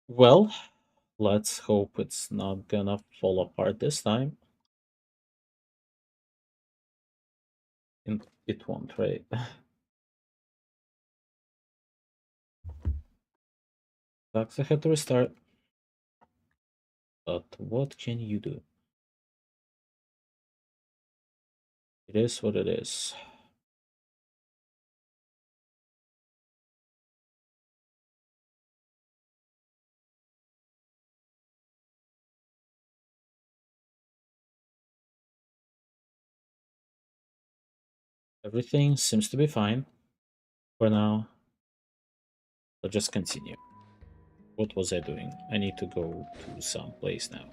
Well, let's hope it's not gonna fall apart this time. And it won't, right? Sucks I had to restart. But what can you do? It is what it is. Everything seems to be fine for now. So just continue. What was I doing? I need to go to some place now.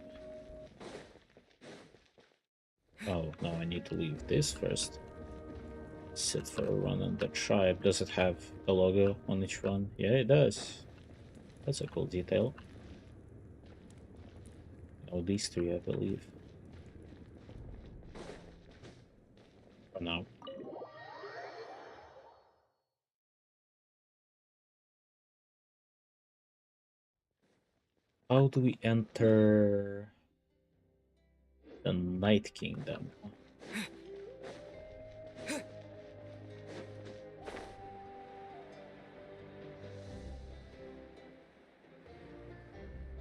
Oh, no, I need to leave this first. Sit for a run on the tribe. Does it have a logo on each run? Yeah, it does. That's a cool detail. Oh, these three, I believe. For now. How do we enter the Night Kingdom?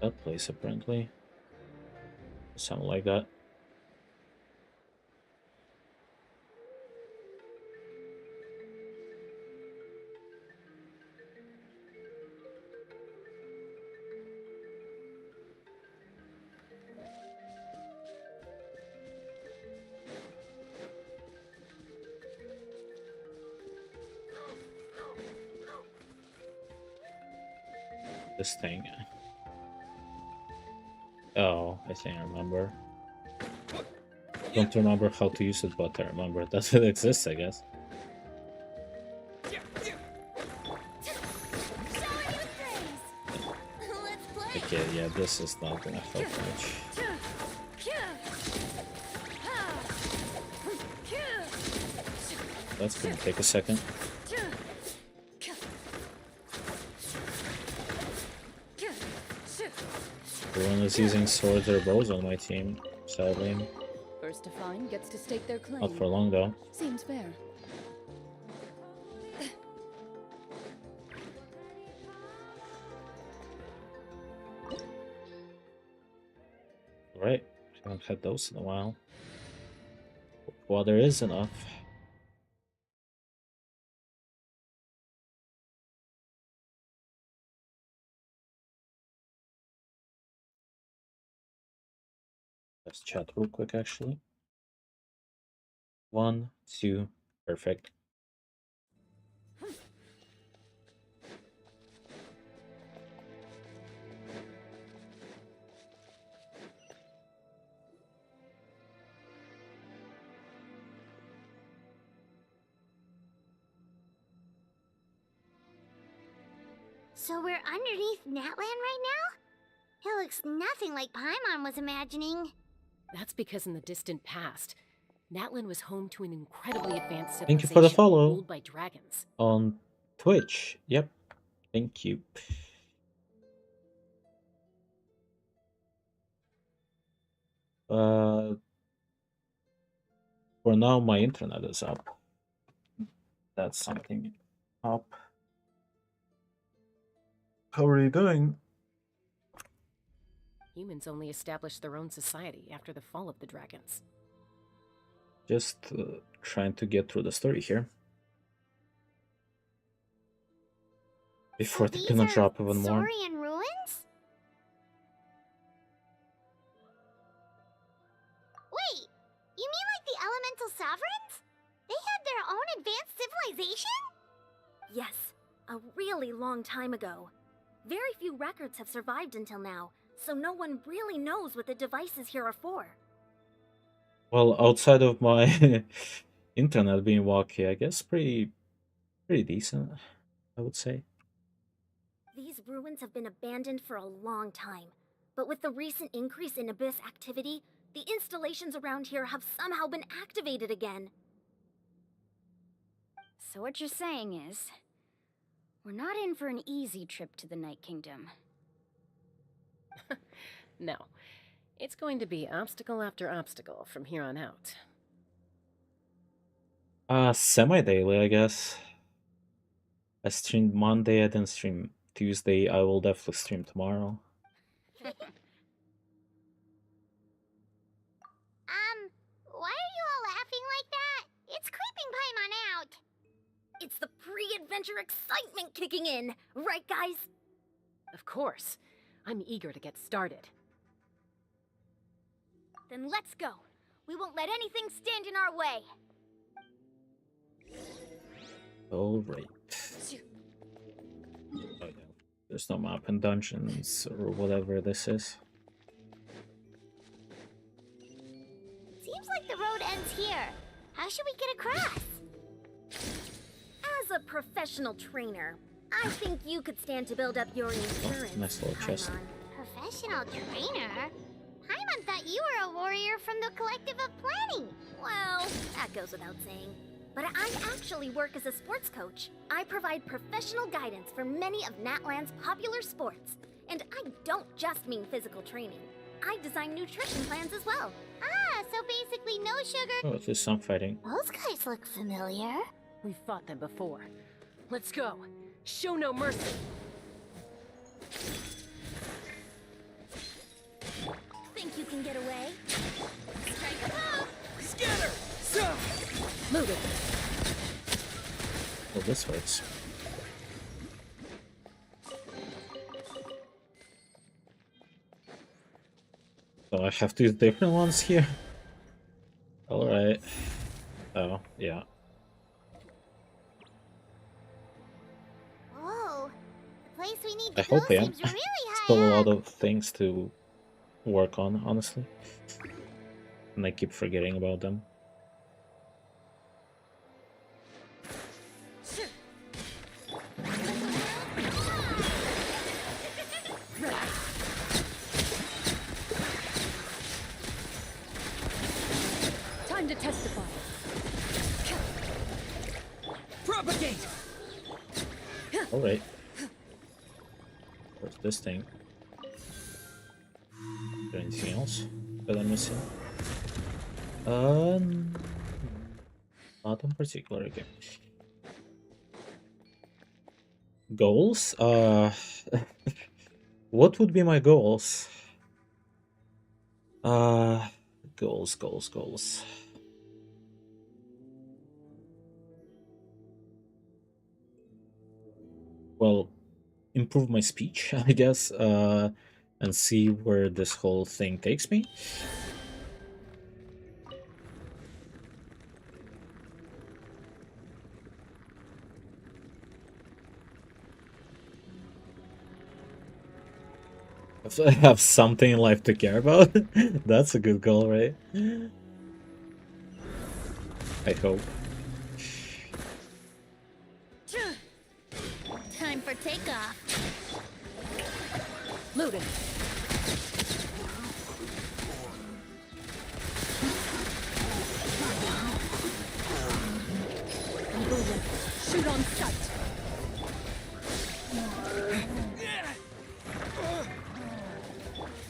That place, apparently. Something like that. This thing. Oh, I think I remember. Don't remember how to use it, but I remember that it exists, I guess. Okay, yeah, this is not gonna help much. That's gonna take a second. Everyone is using swords or bows on my team, sadly. First to find gets to stake their claim. Not for long, though. Seems fair. Right, haven't had those in a while. Water is enough. Let's chat real quick, actually. 1, 2, perfect. So we're underneath Natland right now? It looks nothing like Paimon was imagining. That's because in the distant past, Natlan was home to an incredibly advanced Thank you for the civilization follow ruled by dragons. on Twitch. Yep, thank you. Uh, for now, my internet is up. That's something up. How are you doing? Humans only established their own society after the fall of the dragons. Just trying to get through the story here. Before they're These gonna are drop even more. Saurian ruins? Wait, you mean like the elemental sovereigns? They had their own advanced civilization? Yes, a really long time ago. Very few records have survived until now, so no one really knows what the devices here are for. Well, outside of my internet being wonky, I guess pretty decent, I would say. These ruins have been abandoned for a long time, but with the recent increase in Abyss activity, the installations around here have somehow been activated again. So what you're saying is, we're not in for an easy trip to the Night Kingdom. No. It's going to be obstacle after obstacle from here on out. Semi-daily, I guess. I streamed Monday, I didn't stream Tuesday. I will definitely stream tomorrow. Why are you all laughing like that? It's creeping Paimon out. It's the pre-adventure excitement kicking in, right guys? Of course. I'm eager to get started. Then let's go. We won't let anything stand in our way. Alright. Oh yeah. There's no map in dungeons or whatever this is. Seems like the road ends here. How should we get across? As a professional trainer, I think you could stand to build up your endurance. Nice little chest. Paimon. Professional trainer? Paimon thought you were a warrior from the Collective of Planning. Well, that goes without saying. But I actually work as a sports coach. I provide professional guidance for many of Natlan's popular sports. And I don't just mean physical training. I design nutrition plans as well. Ah, so basically no sugar. Oh, there's some fighting. Those guys look familiar. We've fought them before. Let's go. Show no mercy. Think you can get away? Scatter! Move it. Oh, this hurts. So I have two different ones here? Alright. Oh, yeah. Whoa. The place we need I to go hope I am. seems really high Still a up. lot of things to work on, honestly. And I keep forgetting about them. Time to testify. Propagate! Alright. Where's this thing? Is there anything else that I'm missing? Not in particular, okay. Goals? What would be my goals? Goals. Well, improve my speech, I guess, and see where this whole thing takes me. If I have something in life to care about, that's a good goal, right? I hope. Time for takeoff. Looting. Shoot on sight.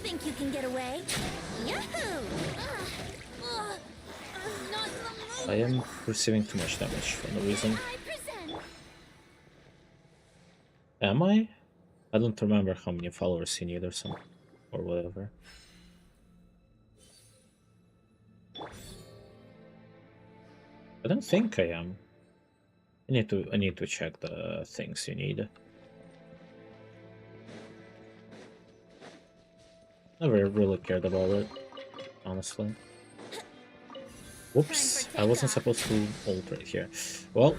Think you can get away? Yahoo! Not the I am receiving too much damage for no reason. I present. Am I? I don't remember how many followers you need or some or whatever. I don't think I am. I need to check the things you need. Never really cared about it, honestly. Whoops, I wasn't supposed to ult right here. Well,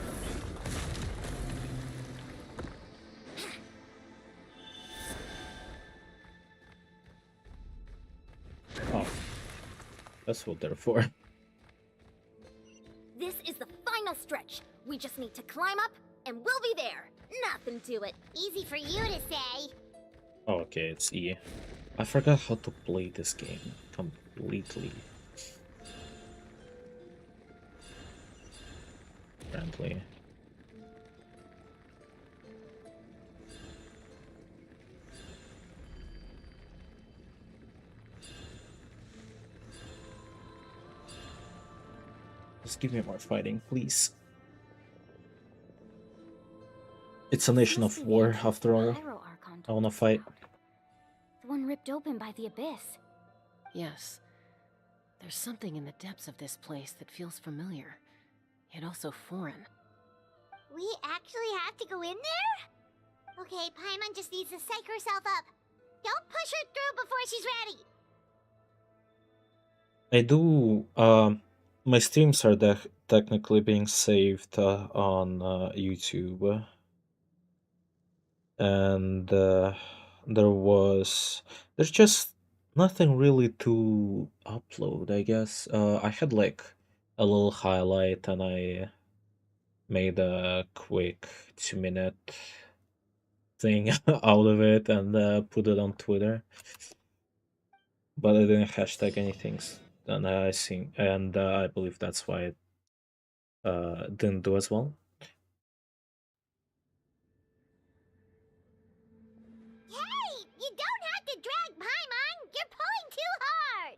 oh, that's what they're for. This is the final stretch. We just need to climb up, and we'll be there. Nothing to it. Easy for you to say. Oh, okay, it's E. I forgot how to play this game completely. Apparently. Just give me more fighting, please. It's a nation Must of be the war, entrance after to the all. Hyro Archon I wanna told us fight. about. The one ripped open by the abyss. Yes. There's something in the depths of this place that feels familiar, yet also foreign. We actually have to go in there? Okay, Paimon just needs to psych herself up. Don't push her through before she's ready. I do. My streams are technically being saved on YouTube, and there's just nothing really to upload. I guess I had like a little highlight, and I made a quick 2-minute thing out of it and put it on Twitter, but I didn't hashtag anything. And I believe that's why it didn't do as well. Hey, you don't have to drag Paimon. You're pulling too hard.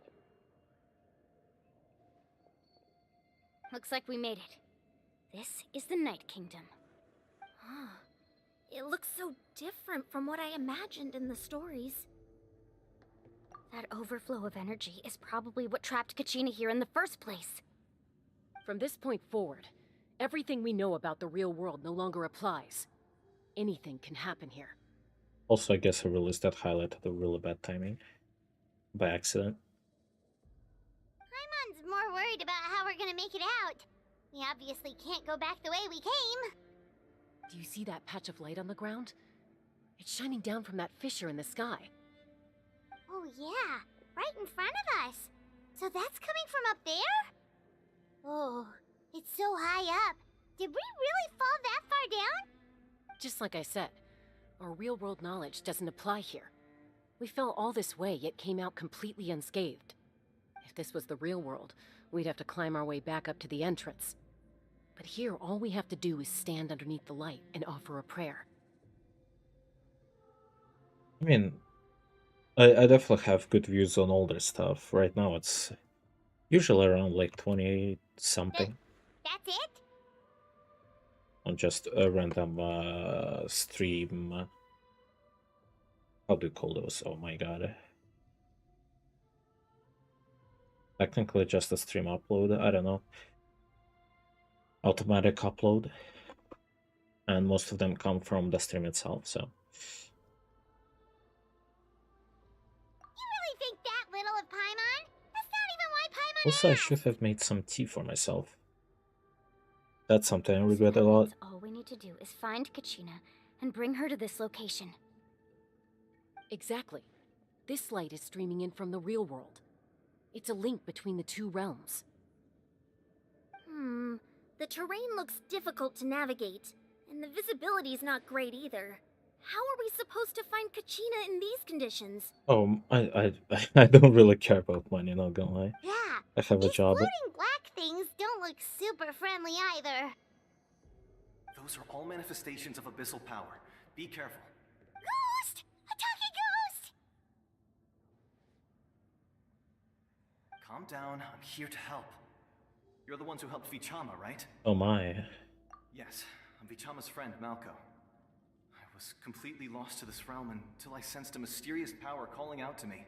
Looks like we made it. This is the Night Kingdom. Huh. It looks so different from what I imagined in the stories. That overflow of energy is probably what trapped Kachina here in the first place. From this point forward, everything we know about the real world no longer applies. Anything can happen here. Also, I guess I released that highlight at a really bad timing by accident. Paimon's more worried about how we're gonna make it out. We obviously can't go back the way we came. Do you see that patch of light on the ground? It's shining down from that fissure in the sky. Oh yeah, right in front of us. So that's coming from up there? Oh, it's so high up. Did we really fall that far down? Just like I said, our real-world knowledge doesn't apply here. We fell all this way, yet came out completely unscathed. If this was the real world, we'd have to climb our way back up to the entrance. But here, all we have to do is stand underneath the light and offer a prayer. I mean, I definitely have good views on older stuff. Right now, it's usually around like 20 something That's it? on just a random stream. How do you call those? Oh my god. Technically, just a stream upload. I don't know. Automatic upload. And most of them come from the stream itself, so. You really think that little of Paimon? That's not even why Paimon Also, I asked. should have made some tea for myself. That's something I So regret a that lot. means all we need to do is find Kachina and bring her to this location. Exactly. This light is streaming in from the real world. It's a link between the two realms. The terrain looks difficult to navigate, and the visibility's not great either. How are we supposed to find Kachina in these conditions? Oh, I don't really care about money, not gonna lie. Yeah, I have a these job. floating black things don't look super friendly either. Those are all manifestations of abyssal power. Be careful. Ghost! A talking ghost! Calm down, I'm here to help. You're the ones who helped Vichama, right? Oh my. Yes, I'm Vichama's friend, Malco. I was completely lost to this realm until I sensed a mysterious power calling out to me.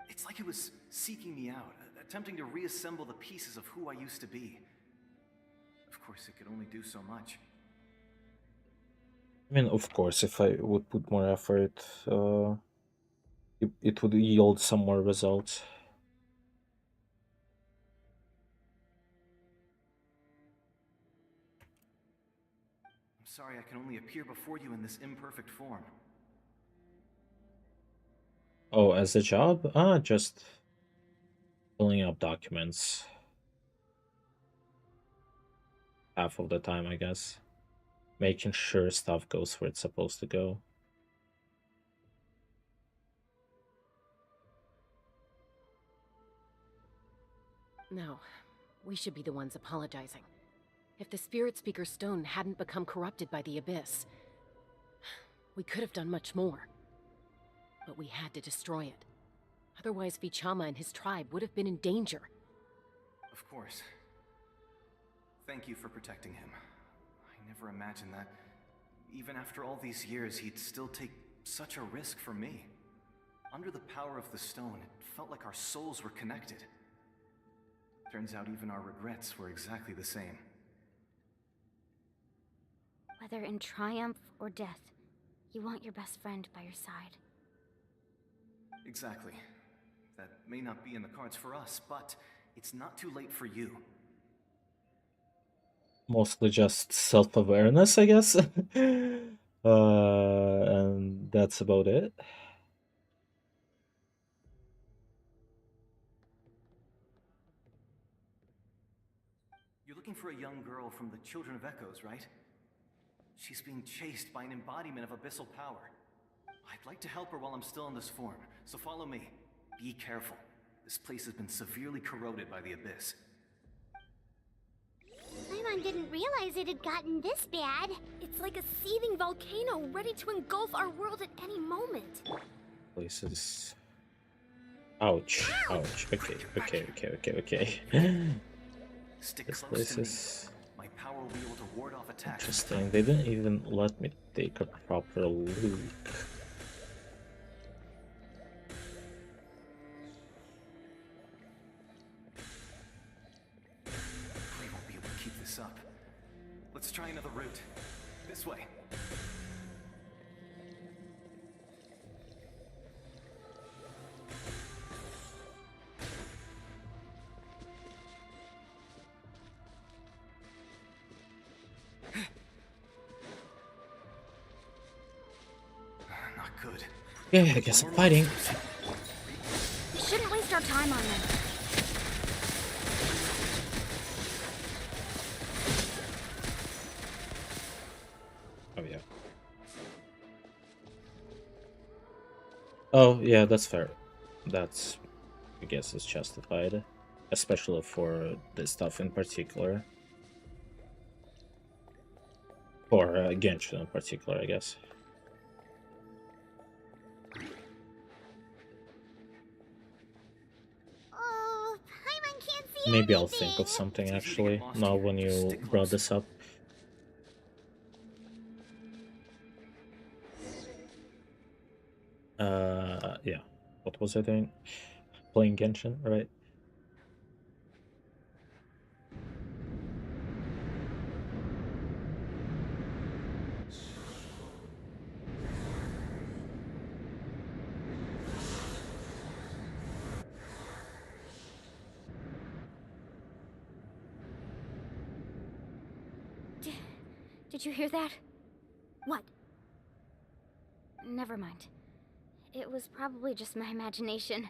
It's like it was seeking me out, attempting to reassemble the pieces of who I used to be. Of course, it could only do so much. I mean, of course, if I would put more effort, it would yield some more results. I'm sorry I can only appear before you in this imperfect form. Oh, as a job? Just filling up documents. Half of the time, I guess. Making sure stuff goes where it's supposed to go. No, we should be the ones apologizing. If the Spirit Speaker Stone hadn't become corrupted by the Abyss, we could have done much more. But we had to destroy it. Otherwise, Vichama and his tribe would have been in danger. course. Thank you for protecting him. I never imagined that, even after all these years, he'd still take such a risk for me. Under the power of the stone, it felt like our souls were connected. Turns out even our regrets were exactly the same. Whether in triumph or death, you want your best friend by your side. Exactly. That may not be in the cards for us, but it's not too late for you. Mostly just self-awareness, I guess. And that's about it. You're looking for a young girl from the Children of Echoes, right? She's being chased by an embodiment of abyssal power. I'd like to help her while I'm still in this form, so follow me. Be careful. This place has been severely corroded by the abyss. Paimon didn't realize it had gotten this bad. It's like a seething volcano ready to engulf our world at any moment. Places. Ouch. Ouch. Okay. Stick This close place to me. is My power will be able to ward off attacks. interesting. They didn't even let me take a proper look. We won't be able to keep this up. Let's try another route. This way. Not good. Yeah, I guess I'm fighting. We shouldn't waste our time on them. Oh yeah. Oh yeah, that's fair. That's, I guess, is justified, especially for this stuff in particular. For Genshin in particular, I guess. Oh, Paimon can't see Maybe I'll anything. think of something It's easy to actually, get lost now here. when you Stick brought close. this up. Yeah. What was I doing? Playing Genshin, right? Did you hear that? What? Never mind. It was probably just my imagination.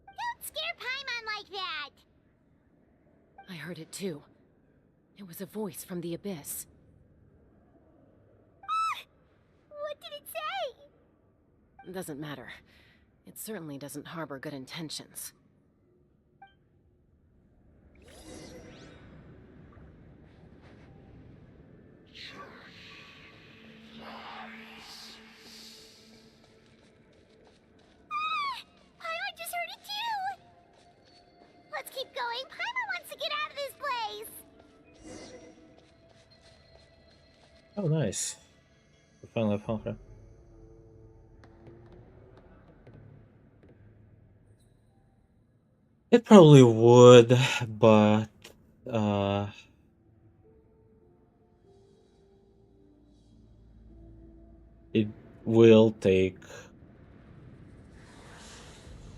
Don't scare Paimon like that. I heard it too. It was a voice from the abyss. What did it say? Doesn't matter. It certainly doesn't harbor good intentions. Paimon just heard it too. Let's keep going. Paimon wants to get out of this place. Oh, nice. We finally found her. It probably would, but it will take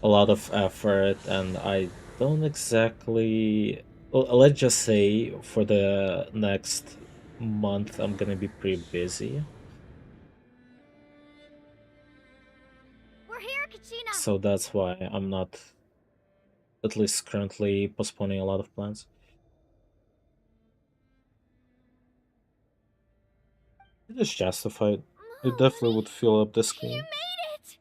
a lot of effort, and I don't exactly. Well, let's just say for the next month I'm gonna be pretty busy, We're here, Kachina! so that's why I'm not, at least currently, postponing a lot of plans. It is justified. It definitely would fill up the You screen. made it!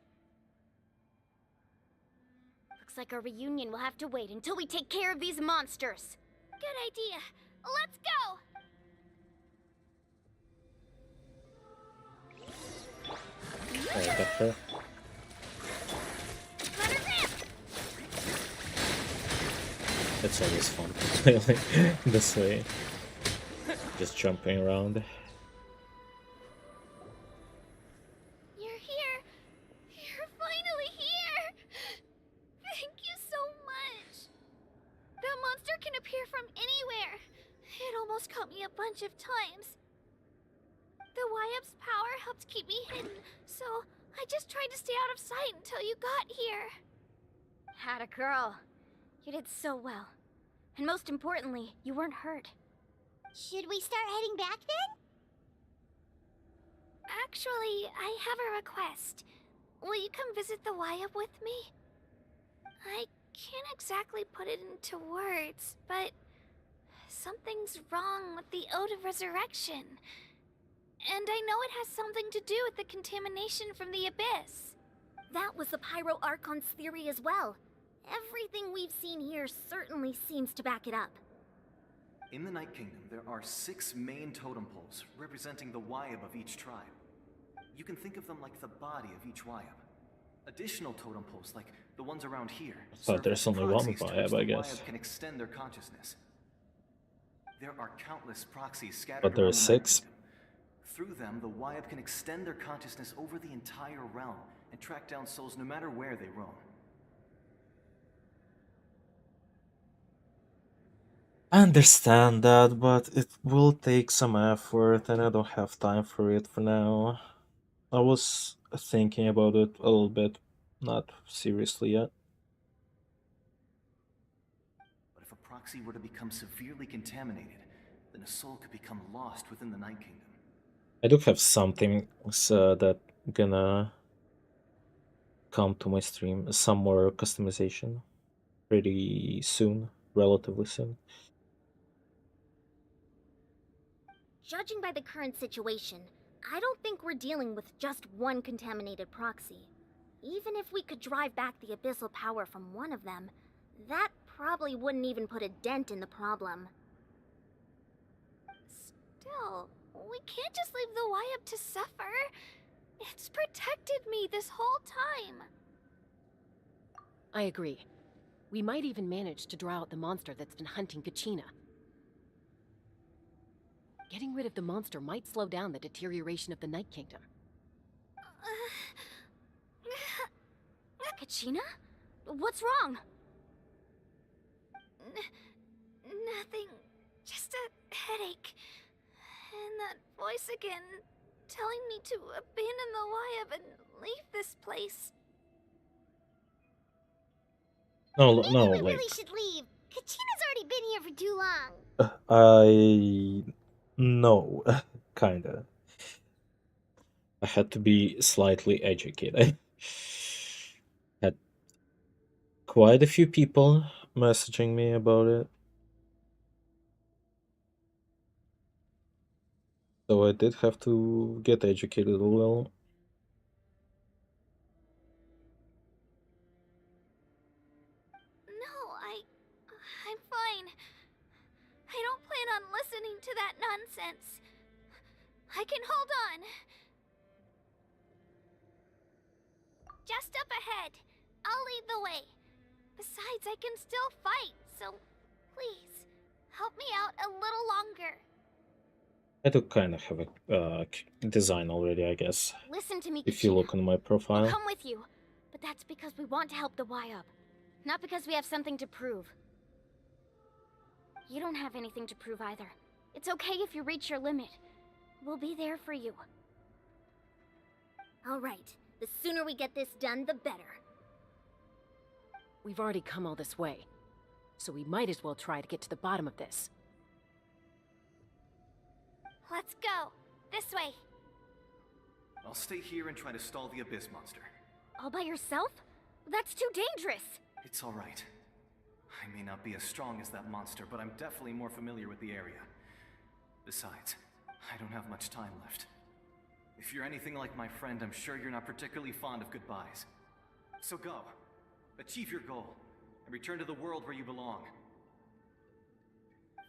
Looks like our reunion will have to wait until we take care of these monsters. Good idea. Let's go! Alright, got her. Let her rip! It's always fun to play like this way, just jumping around. You're here! You're finally here! Thank you so much! That monster can appear from anywhere. It almost caught me a bunch of times. The YF's power helped keep me hidden, so I just tried to stay out of sight until you got here. Had a girl. You did so well. And most importantly, you weren't hurt. Should we start heading back then? Actually, I have a request. Will you come visit the YF with me? I can't exactly put it into words, but something's wrong with the Ode of Resurrection. And I know it has something to do with the contamination from the Abyss. That was the Pyro Archon's theory as well. Everything we've seen here certainly seems to back it up. In the Night Kingdom, there are 6 main totem poles representing the Wyab of each tribe. You can think of them like the body of each Wyab. Additional totem poles, like the ones around here, But there's only one proxies to Wyab, which I the guess. Wyab can extend their consciousness. There are countless proxies scattered But there are around the Night 6. Kingdom. Through them, the Wyab can extend their consciousness over the entire realm and track down souls no matter where they roam. I understand that, but it will take some effort, and I don't have time for it for now. I was thinking about it a little bit, not seriously yet. But if a proxy were to become severely contaminated, then a soul could become lost within the Night Kingdom. I do have something that gonna come to my stream, some more customization, pretty soon, relatively soon. Judging by the current situation, I don't think we're dealing with just one contaminated proxy. Even if we could drive back the abyssal power from one of them, that probably wouldn't even put a dent in the problem. Still, we can't just leave the Wyab to suffer. It's protected me this whole time. I agree. We might even manage to draw out the monster that's been hunting Kachina. Getting rid of the monster might slow down the deterioration of the Night Kingdom. Kachina? What's wrong? Nothing. Just a headache. And that voice again, telling me to abandon the Wyab and leave this place. No, Maybe no, we like really should leave. Kachina's already been here for too long. no, kinda. I had to be slightly educated. Had quite a few people messaging me about it. So I did have to get educated a little. No, I'm fine. I don't plan on listening to that nonsense. I can hold on. Just up ahead. I'll lead the way. Besides, I can still fight, so please, help me out a little longer. I do kind of have a design already, I guess. Listen to me, If you Kachina. look on my We'll profile. come with you, but that's because we want to help the Wyab, not because we have something to prove. You don't have anything to prove either. It's okay if you reach your limit. We'll be there for you. All right. The sooner we get this done, the better. We've already come all this way, so we might as well try to get to the bottom of this. Let's go. This way. I'll stay here and try to stall the Abyss monster. All by yourself? That's too dangerous. It's alright. I may not be as strong as that monster, but I'm definitely more familiar with the area. Besides, I don't have much time left. If you're anything like my friend, I'm sure you're not particularly fond of goodbyes. So go. Achieve your goal, and return to the world where you belong.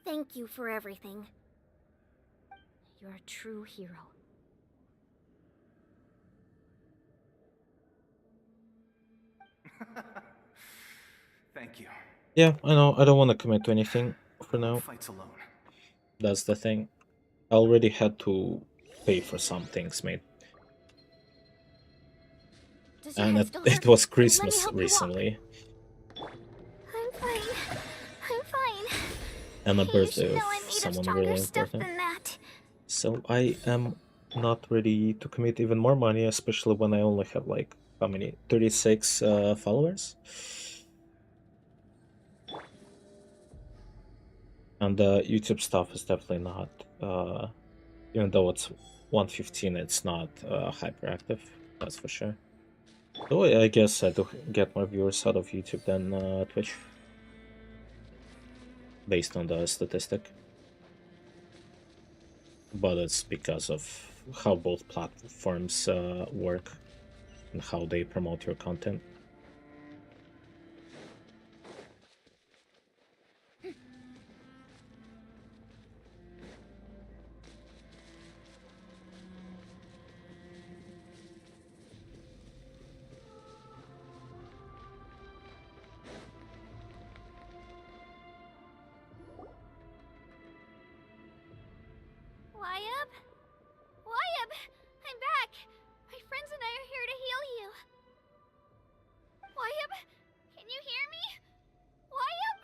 Thank you for everything. You're a true hero. Thank you. Yeah, I know. I don't want to commit to anything for Who now. fights alone? That's the thing. I already had to pay for some things, mate. Does your And head it, still it hurt? was Let me Christmas help you walk. recently, I'm fine. I'm fine. and a You birthday should of know I'm made of someone stronger really stuff important. than that. So I am not ready to commit even more money, especially when I only have like how many 36 followers, and the YouTube stuff is definitely not. Even though it's 115, it's not hyperactive. That's for sure. Though I guess I do get more viewers out of YouTube than Twitch, based on the statistic. But it's because of how both platforms work and how they promote your content. Wyab? Wyab! I'm back! My friends and I are here to heal you. Wyab? Can you hear me? Wyab?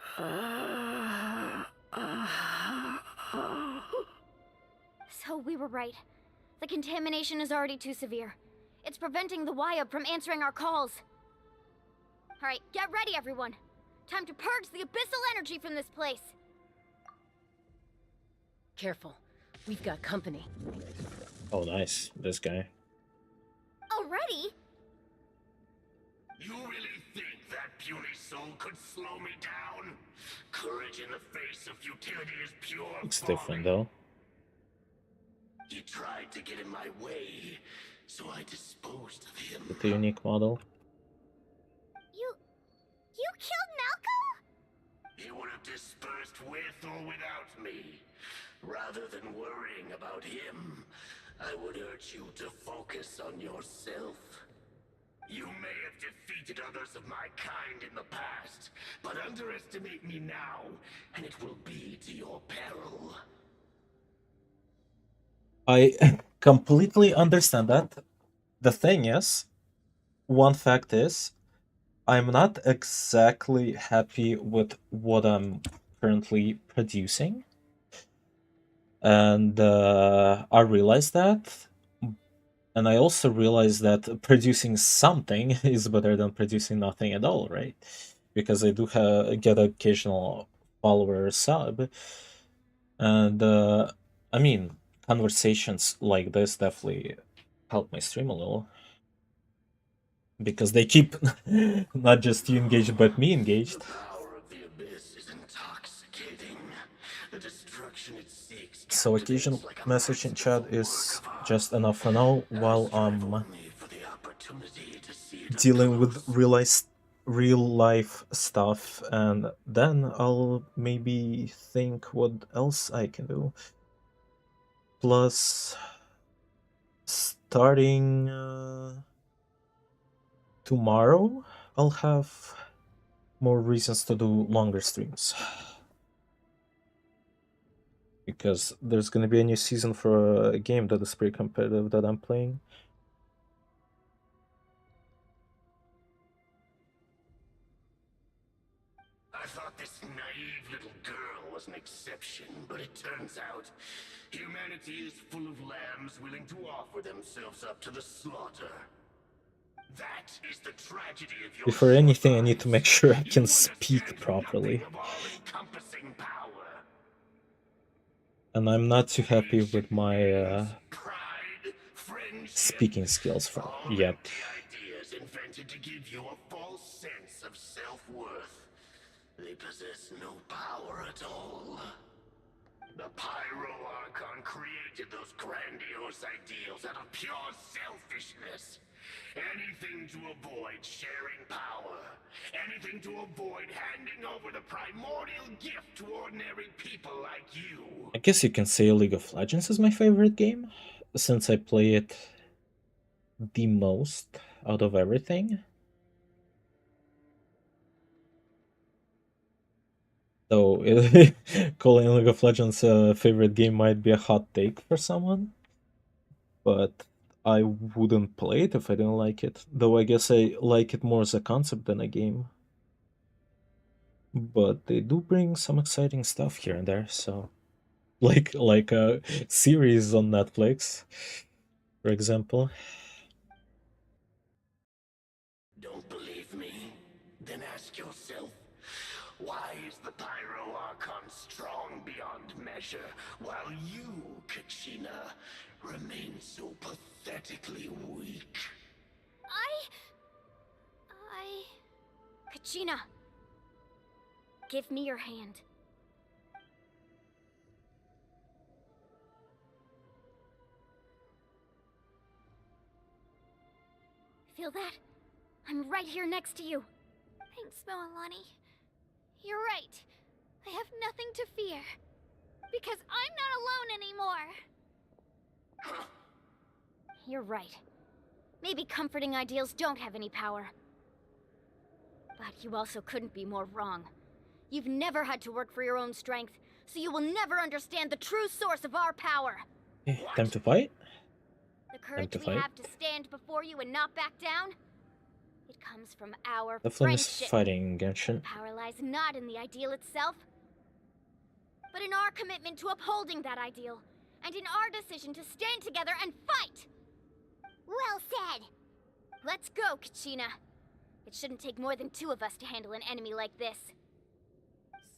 So we were right. The contamination is already too severe. It's preventing the Wyab from answering our calls. Alright, get ready everyone. Time to purge the abyssal energy from this place. Careful. We've got company. Oh, nice. This guy. Already? You really think that puny soul could slow me down? Courage in the face of futility is pure It's folly. different though. He tried to get in my way, so I disposed of him. With the unique model. You killed Malco? He would have dispersed with or without me. Rather than worrying about him, I would urge you to focus on yourself. You may have defeated others of my kind in the past, but underestimate me now, and it will be to your peril. I completely understand that. The thing is, one fact is, I'm not exactly happy with what I'm currently producing. And I realize that. And I also realize that producing something is better than producing nothing at all, right? Because I do get occasional follower sub. And I mean, conversations like this definitely help my stream a little. Because they keep not just you engaged, but me engaged. The power of the abyss is intoxicating. The destruction it seeks So captivates occasional like a message in chat masterful is work of art. just enough for now while Strive I'm only for the opportunity to see it dealing up with close. real life stuff, and then I'll maybe think what else I can do. Plus, starting tomorrow, I'll have more reasons to do longer streams. Because there's gonna be a new season for a game that is pretty competitive that I'm playing. I thought this naive little girl was an exception, but it turns out humanity is full of lambs willing to offer themselves up to the slaughter. That is the tragedy of your Before short anything, I need to lives. make sure I You can understand speak nothing properly. of all-encompassing power. And I'm not too happy with my Pride, friendship, speaking skills for all yet. empty ideas invented to give you a false sense of self-worth. They possess no power at all. The Pyro Archon created those grandiose ideals out of pure selfishness. Anything to avoid sharing power. Anything to avoid handing over the primordial gift to ordinary people like you. I guess you can say League of Legends is my favorite game, since I play it the most out of everything. Though calling League of Legends a favorite game might be a hot take for someone, but I wouldn't play it if I didn't like it. Though I guess I like it more as a concept than a game. But they do bring some exciting stuff here and there, so like a series on Netflix, for example. Don't believe me? Then ask yourself, why is the Pyro Archon strong beyond measure, while you, Kachina, remain so pathetically weak? Kachina, give me your hand. Feel that? I'm right here next to you. Thanks, Moalani. You're right. I have nothing to fear. Because I'm not alone anymore. You're right. Maybe comforting ideals don't have any power. But you also couldn't be more wrong. You've never had to work for your own strength, so you will never understand the true source of our power. Time to fight? The courage we have to stand before you and not back down, it comes from our Definitely miss friendship. fighting Genshin. Power lies not in the ideal itself, but in our commitment to upholding that ideal, and in our decision to stand together and fight! Well said! Let's go, Kachina. It shouldn't take more than 2 of us to handle an enemy like this.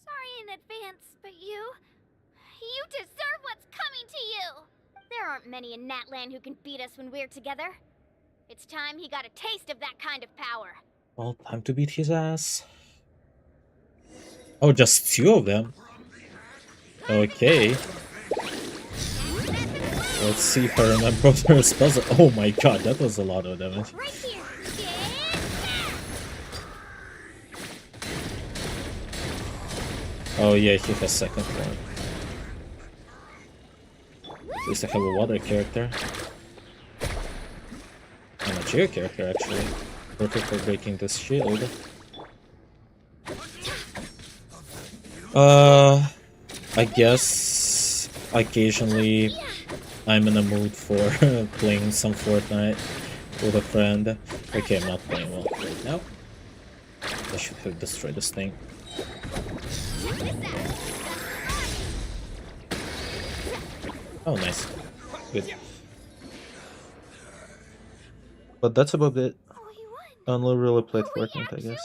Sorry in advance, but you deserve what's coming to you! There aren't many in Natlan who can beat us when we're together. It's time he got a taste of that kind of power. Well, time to beat his ass. Oh, just 2 of them? Okay. Let's see if I remember their spells. Oh my god, that was a lot of damage. Right here. Oh yeah, he has second one. At least I have a water character. And a geo character, actually. Perfect for breaking this shield. I guess occasionally I'm in a mood for playing some Fortnite with a friend. Okay, I'm not playing well right now. I should have destroyed this thing. Oh, nice. Good. But that's about it. I only really played Fortnite, I guess.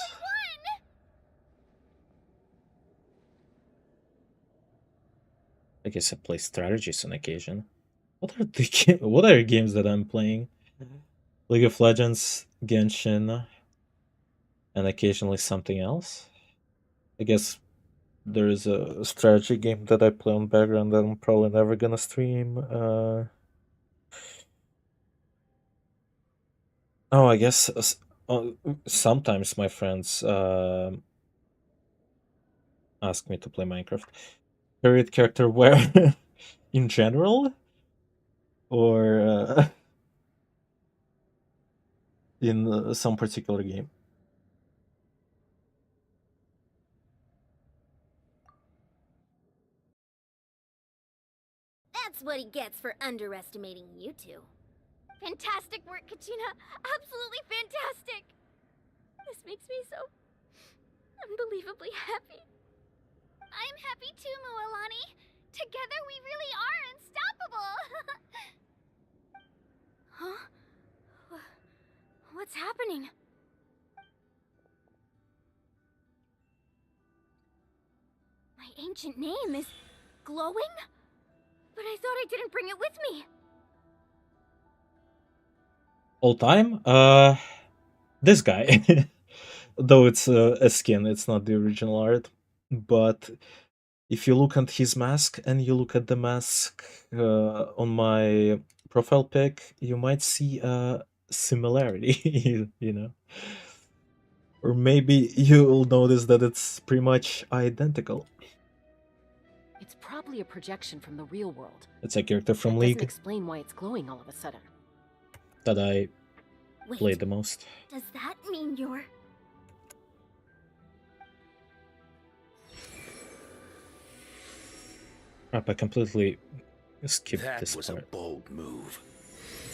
I guess I play strategies on occasion. What are what are games that I'm playing? League of Legends, Genshin, and occasionally something else. I guess there is a strategy game that I play on background that I'm probably never gonna stream. Oh, I guess sometimes my friends ask me to play Minecraft. Favorite character where? In general? Or in some particular game? That's what he gets for underestimating you 2. Fantastic work, Kachina! Absolutely fantastic! This makes me so unbelievably happy. I'm happy too, Moalani. Together we really are unstoppable! Huh? What's happening? My ancient name is glowing? But I thought I didn't bring it with me. All time? This guy. Though it's a skin, it's not the original art. But if you look at his mask and you look at the mask on my profile pic, you might see a similarity, you know? Or maybe you'll notice that it's pretty much identical. It's probably a projection from the real world. It's a character from That League doesn't explain why it's glowing all of a sudden. that I Wait, play the most. does that mean you're... Crap, I completely skipped That this was a part. bold move.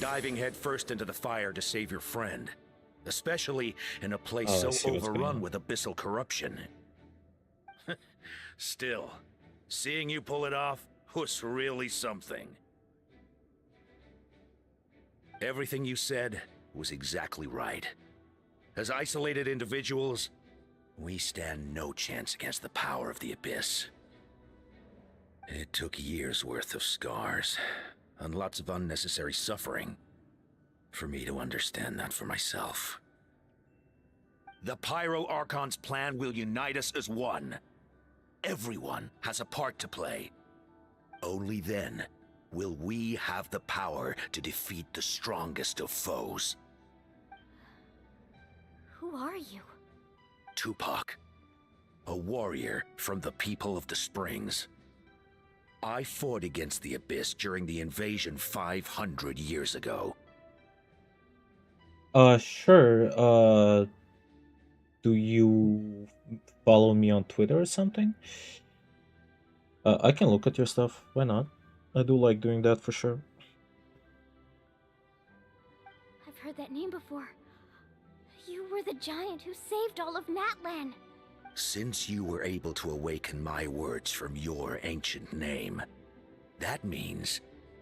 Diving headfirst into the fire to save your friend. Especially in a place Oh, I so see what's going overrun on. with abyssal corruption. Still, seeing you pull it off was really something. Everything you said was exactly right. As isolated individuals, we stand no chance against the power of the Abyss. It took years' worth of scars, and lots of unnecessary suffering, for me to understand that for myself. The Pyro Archon's plan will unite us as one. Everyone has a part to play. Only then will we have the power to defeat the strongest of foes. Who are you? Tupac, a warrior from the people of the Springs. I fought against the Abyss during the invasion 500 years ago. Sure. Do you follow me on Twitter or something? I can look at your stuff. Why not? I do like doing that for sure. I've heard that name before. You were the giant who saved all of Natlan. Since you were able to awaken my words from your ancient name, that means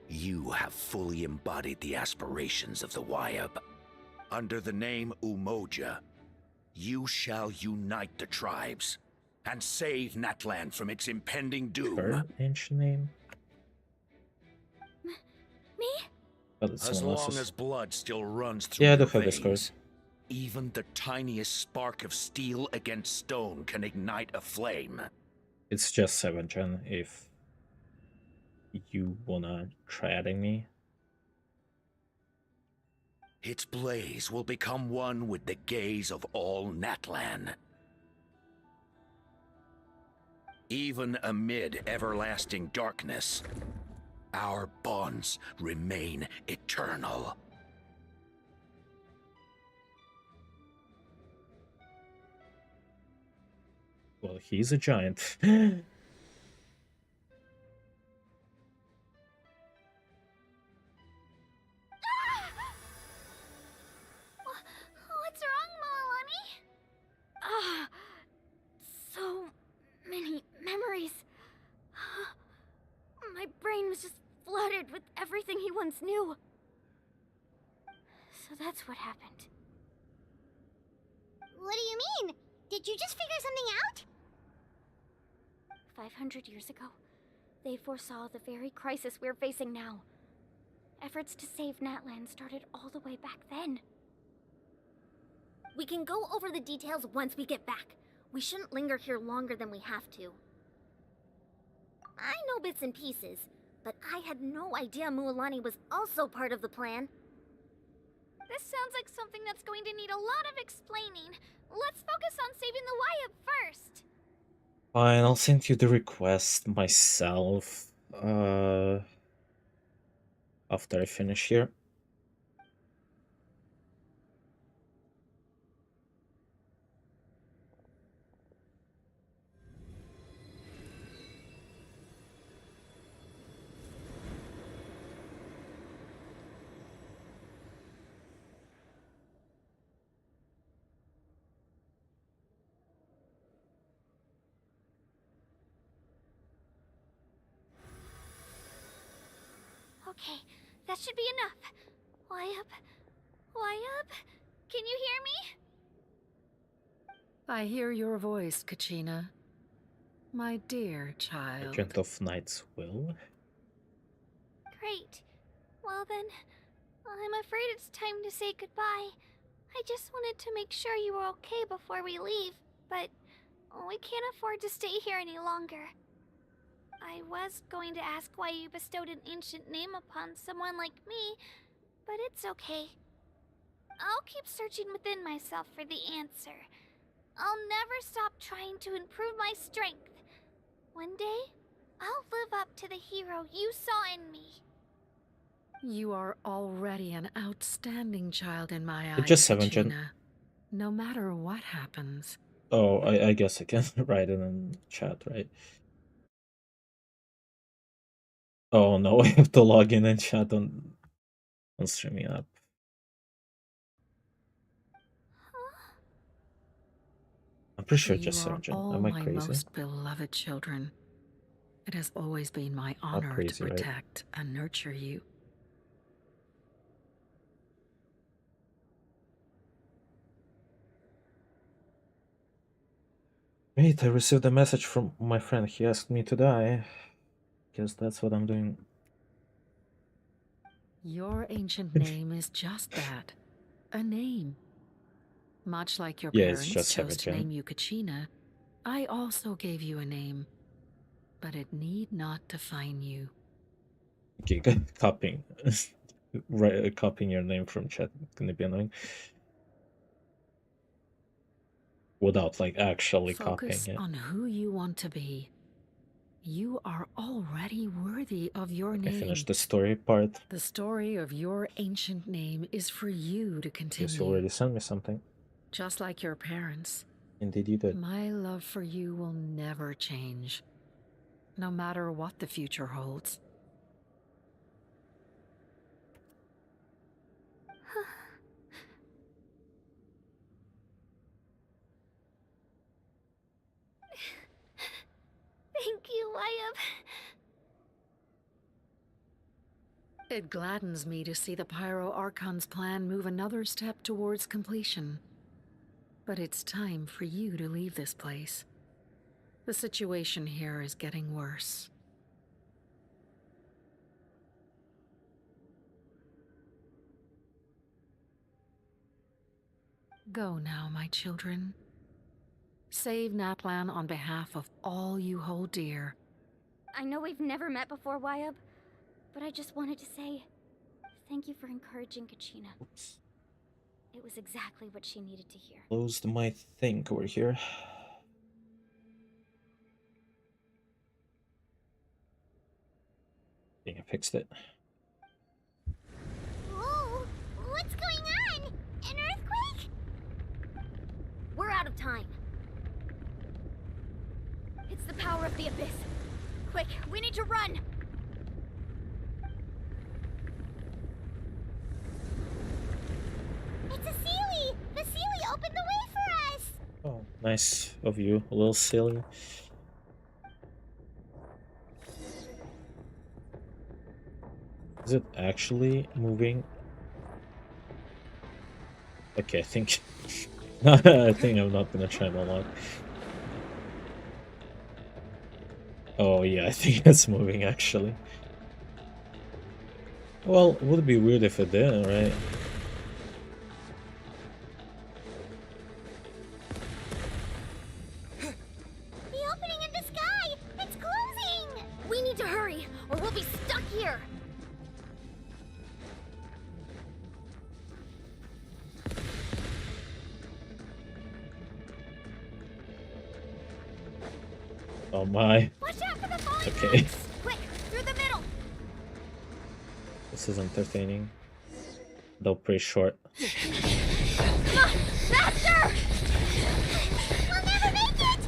you have fully embodied the aspirations of the Wyab. Under the name Umoja, you shall unite the tribes and save Natlan from its impending doom. Her ancient name? Me? Oh, that's As someone long else's. as blood still runs through Yeah, I do your have Discord. veins, even the tiniest spark of steel against stone can ignite a flame. It's just 7th-gen if you wanna try adding me. Its blaze will become one with the gaze of all Natlan. Even amid everlasting darkness, our bonds remain eternal. Well, he's a giant. What's wrong, Malani? Ah, so many memories. My brain was just flooded with everything he once knew. So that's what happened. What do you mean? Did you just figure something out? 500 years ago, they foresaw the very crisis we're facing now. Efforts to save Natlan started all the way back then. We can go over the details once we get back. We shouldn't linger here longer than we have to. I know bits and pieces, but I had no idea Mualani was also part of the plan. This sounds like something that's going to need a lot of explaining. Let's focus on saving the Wyab first. Fine, I'll send you the request myself. After I finish here. Okay, that should be enough. Wyab? Wyab? Can you hear me? I hear your voice, Kachina. My dear child. Agent of Night's Will. Great. Well then, I'm afraid it's time to say goodbye. I just wanted to make sure you were okay before we leave, but we can't afford to stay here any longer. I was going to ask why you bestowed an ancient name upon someone like me, but it's okay. I'll keep searching within myself for the answer. I'll never stop trying to improve my strength. One day, I'll live up to the hero you saw in me. You are already an outstanding child in my eyes, Just 7th-gen. Kachina. No matter what happens. Oh, I guess I can write it in chat, right? Oh no, I have to log in and chat on streaming app. I'm pretty sure You just are 7 all Am I my crazy? most beloved children. It has always been my Not honor to crazy, right? protect and nurture you. Wait, I received a message from my friend. He asked me to die. Guess that's what I'm doing. Your ancient name is just that, a name. Much like your Yeah, it's parents just chose to 7 name you Kachina, I also gave you a name, but it need not define you. Okay, copying. Right, copying your name from chat gonna be annoying. Without like actually copying Focus it. on who you want to be. You are already worthy of your Let me finish name. the story part. The story of your ancient name is for you to Guess you continue. already sent me something. Just like your parents, Indeed you did. my love for you will never change, no matter what the future holds. Thank you, Wyatt. It gladdens me to see the Pyro Archon's plan move another step towards completion. But it's time for you to leave this place. The situation here is getting worse. Go now, my children. Save Natlan on behalf of all you hold dear. I know we've never met before, Wyatt, but I just wanted to say thank you for encouraging Kachina. Oops. It was exactly what she needed to hear. Closed my thing over here. I think I fixed it. Whoa! What's going on? An earthquake? We're out of time. It's the power of the Abyss. Quick, we need to run! It's a Sealy! The Sealy opened the way for us! Oh, nice of you, a little silly. Is it actually moving? Okay, I think I think I'm not gonna try my luck. Oh yeah, I think it's moving actually. Well, it would be weird if it didn't, right? The opening in the sky! It's closing! We need to hurry, or we'll be stuck here! Oh my. Watch out for the falling Okay. rocks! Quick, through the middle! This is entertaining. Though pretty short. Come on, faster! We'll never make it!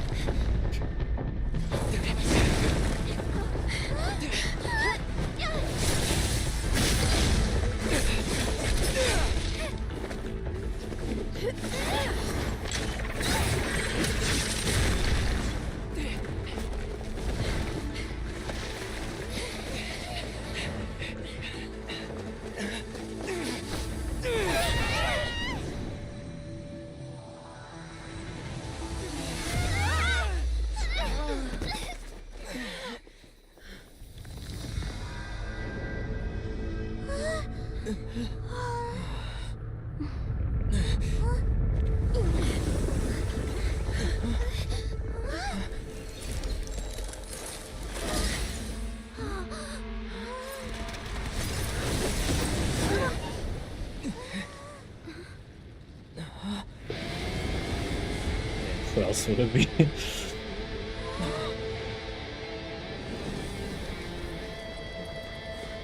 Who else would it be?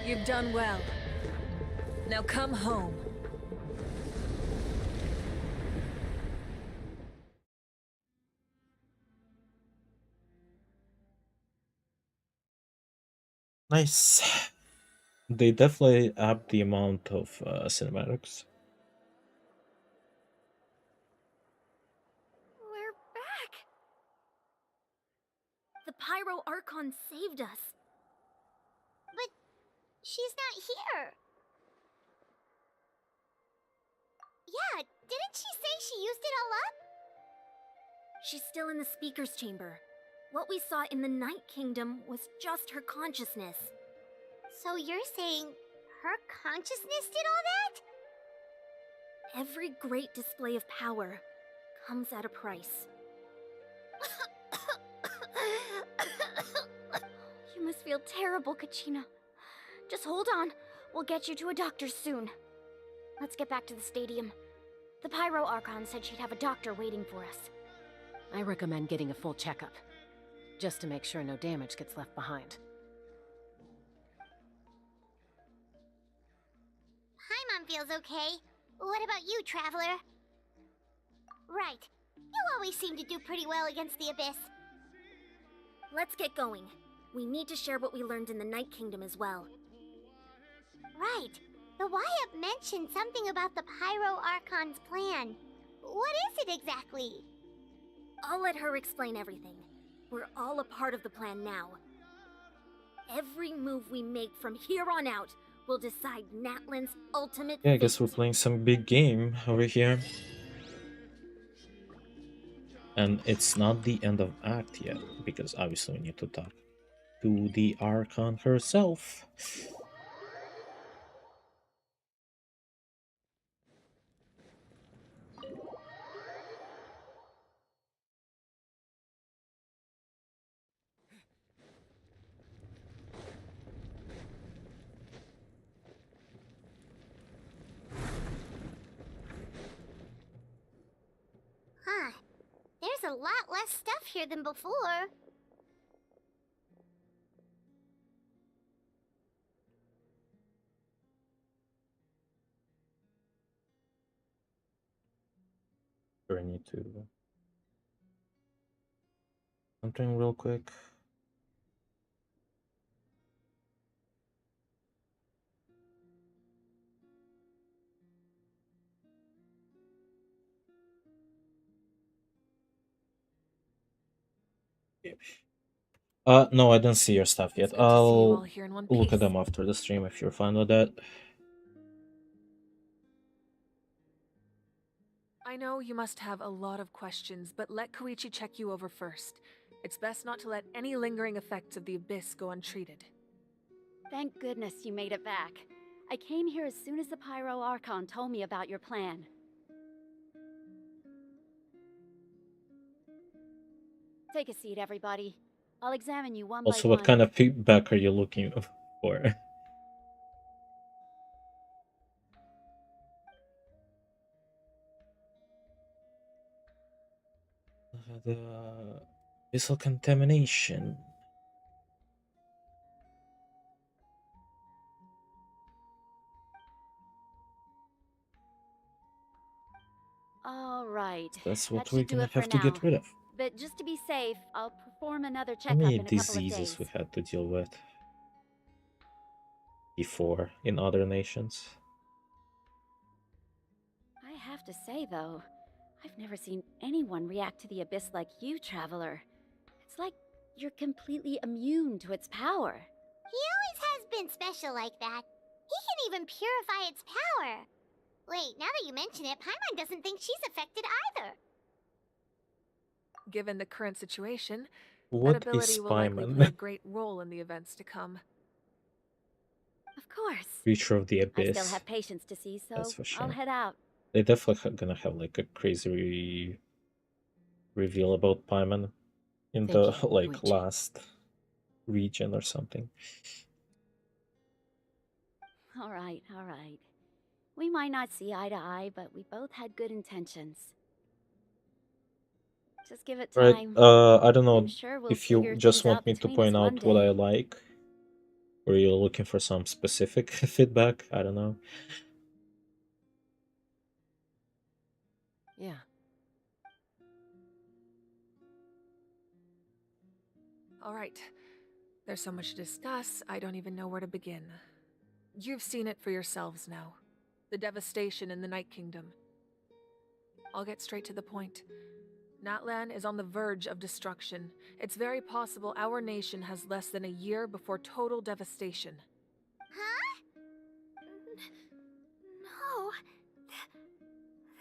You've done well. Now come home. Nice. They definitely up the amount of cinematics. We're back! The Pyro Archon saved us. But she's not here. Yeah, didn't she say she used it all up? She's still in the speaker's chamber. What we saw in the Night Kingdom was just her consciousness. So you're saying her consciousness did all that? Every great display of power comes at a price. You must feel terrible, Kachina. Just hold on. We'll get you to a doctor soon. Let's get back to the stadium. The Pyro Archon said she'd have a doctor waiting for us. I recommend getting a full checkup, just to make sure no damage gets left behind. Paimon feels okay. What about you, Traveler? Right. You always seem to do pretty well against the Abyss. Let's get going. We need to share what we learned in the Night Kingdom as well. Right. The Wyatt mentioned something about the Pyro Archon's plan. What is it exactly? I'll let her explain everything. We're all a part of the plan now. Every move we make from here on out will decide Natlan's ultimate Yeah, I fate. guess we're playing some big game over here. And it's not the end of act yet, because obviously we need to talk to the Archon herself. Huh. There's a lot less stuff here than before. I need to something real quick. No, I didn't see your stuff yet. It's good to see you all I'll here in one look at piece. them after the stream if you're fine with that. I know you must have a lot of questions, but let Koichi check you over first. It's best not to let any lingering effects of the Abyss go untreated. Thank goodness you made it back. I came here as soon as the Pyro Archon told me about your plan. Take a seat, everybody. I'll examine you one by Also, one. what kind of feedback are you looking for? The abyssal contamination. All right. That's what That we're should do gonna it for have to now. get rid of. But just to be safe, I'll perform another How checkup many in a couple of diseases days. we had to deal with before in other nations? I have to say, though, I've never seen anyone react to the Abyss like you, Traveler. It's like you're completely immune to its power. He always has been special like that. He can even purify its power. Wait, now that you mention it, Paimon doesn't think she's affected either. Given the current situation, that What ability is will likely play a Paimon? great role in the events to come. Of course. Creature of the I Abyss. still have patients to see, so That's for I'll sure. head out. They definitely gonna have like a crazy reveal about Paimon in Thank the you, like Koichi. last region or something. All right, all right. We might not see eye to eye, but we both had good intentions. Just give it Right, time. I don't I'm know sure we'll if you figure just things want out me to between us point one out what I day. like, or you're looking for some specific feedback. I don't know. Yeah. All right. There's so much to discuss, I don't even know where to begin. You've seen it for yourselves now. The devastation in the Night Kingdom. I'll get straight to the point. Natlan is on the verge of destruction. It's very possible our nation has less than a year before total devastation. Huh? No.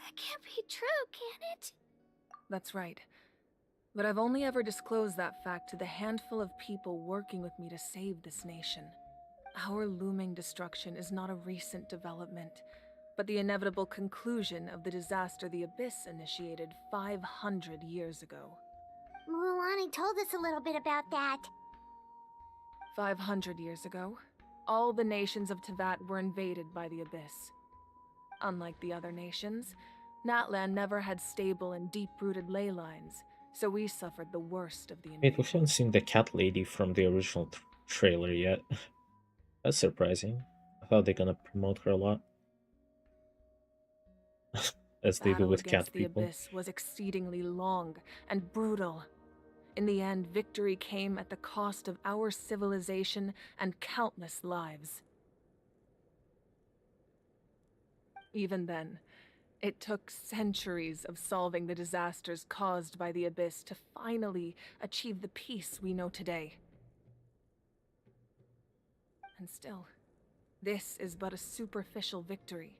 That can't be true, can it? That's right. But I've only ever disclosed that fact to the handful of people working with me to save this nation. Our looming destruction is not a recent development, but the inevitable conclusion of the disaster the Abyss initiated 500 years ago. Muruwani told us a little bit about that. 500 years ago, all the nations of Teyvat were invaded by the Abyss. Unlike the other nations, Natlan never had stable and deep-rooted ley lines, so we suffered the worst of the Wait, we invasion. haven't seen the cat lady from the original trailer yet. That's surprising. I thought they're gonna promote her a lot. As they do Battle with against cat the people. Abyss was exceedingly long and brutal. In the end, victory came at the cost of our civilization and countless lives. Even then, it took centuries of solving the disasters caused by the Abyss to finally achieve the peace we know today. And still, this is but a superficial victory.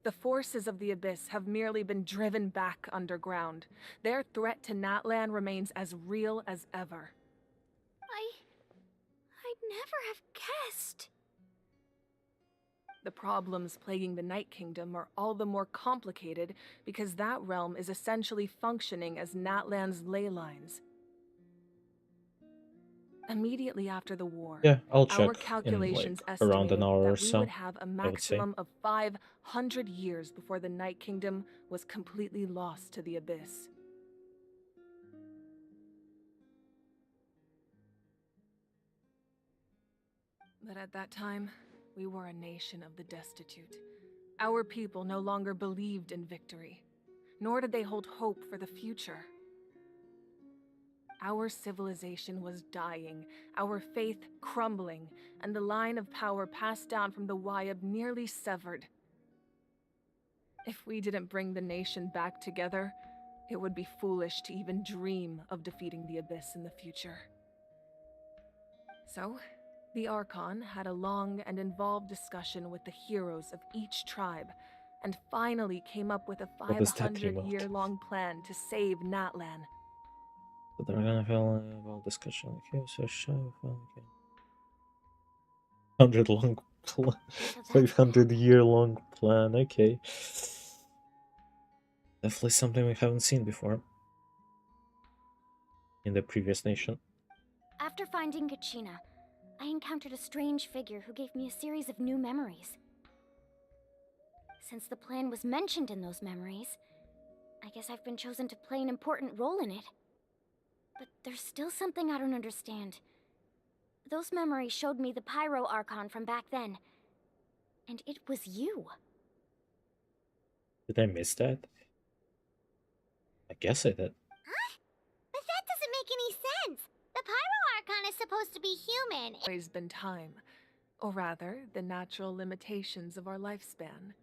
The forces of the Abyss have merely been driven back underground. Their threat to Natlan remains as real as ever. I'd never have guessed. The problems plaguing the Night Kingdom are all the more complicated because that realm is essentially functioning as Natlan's ley lines. Immediately after the war, Yeah, I'll check our in calculations like around an estimated hour or that we would so, have a I would say. maximum of 500 years before the Night Kingdom was completely lost to the Abyss. But at that time, we were a nation of the destitute. Our people no longer believed in victory, nor did they hold hope for the future. Our civilization was dying, our faith crumbling, and the line of power passed down from the Wayab nearly severed. If we didn't bring the nation back together, it would be foolish to even dream of defeating the Abyss in the future. So, the Archon had a long and involved discussion with the heroes of each tribe, and finally came up with a What does that emote? 500-year-long plan to save Natlan. But they're gonna have a well discussion. Okay, so show. Okay. 500-year long plan. Okay. Definitely something we haven't seen before in the previous nation. After finding Kachina, I encountered a strange figure who gave me a series of new memories. Since the plan was mentioned in those memories, I guess I've been chosen to play an important role in it. But there's still something I don't understand. Those memories showed me the Pyro Archon from back then. And it was you. Did I miss that? I guess I did. Huh? But that doesn't make any sense! The Pyro Archon is supposed to be human. Always been time, or rather, the natural limitations of our lifespan.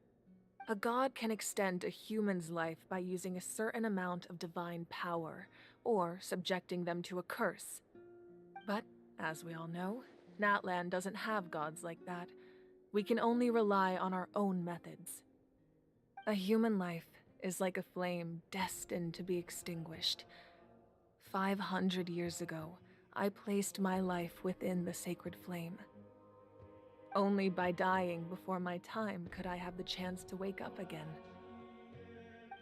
A god can extend a human's life by using a certain amount of divine power, or subjecting them to a curse. But, as we all know, Natlan doesn't have gods like that. We can only rely on our own methods. A human life is like a flame destined to be extinguished. 500 years ago, I placed my life within the sacred flame. Only by dying before my time could I have the chance to wake up again.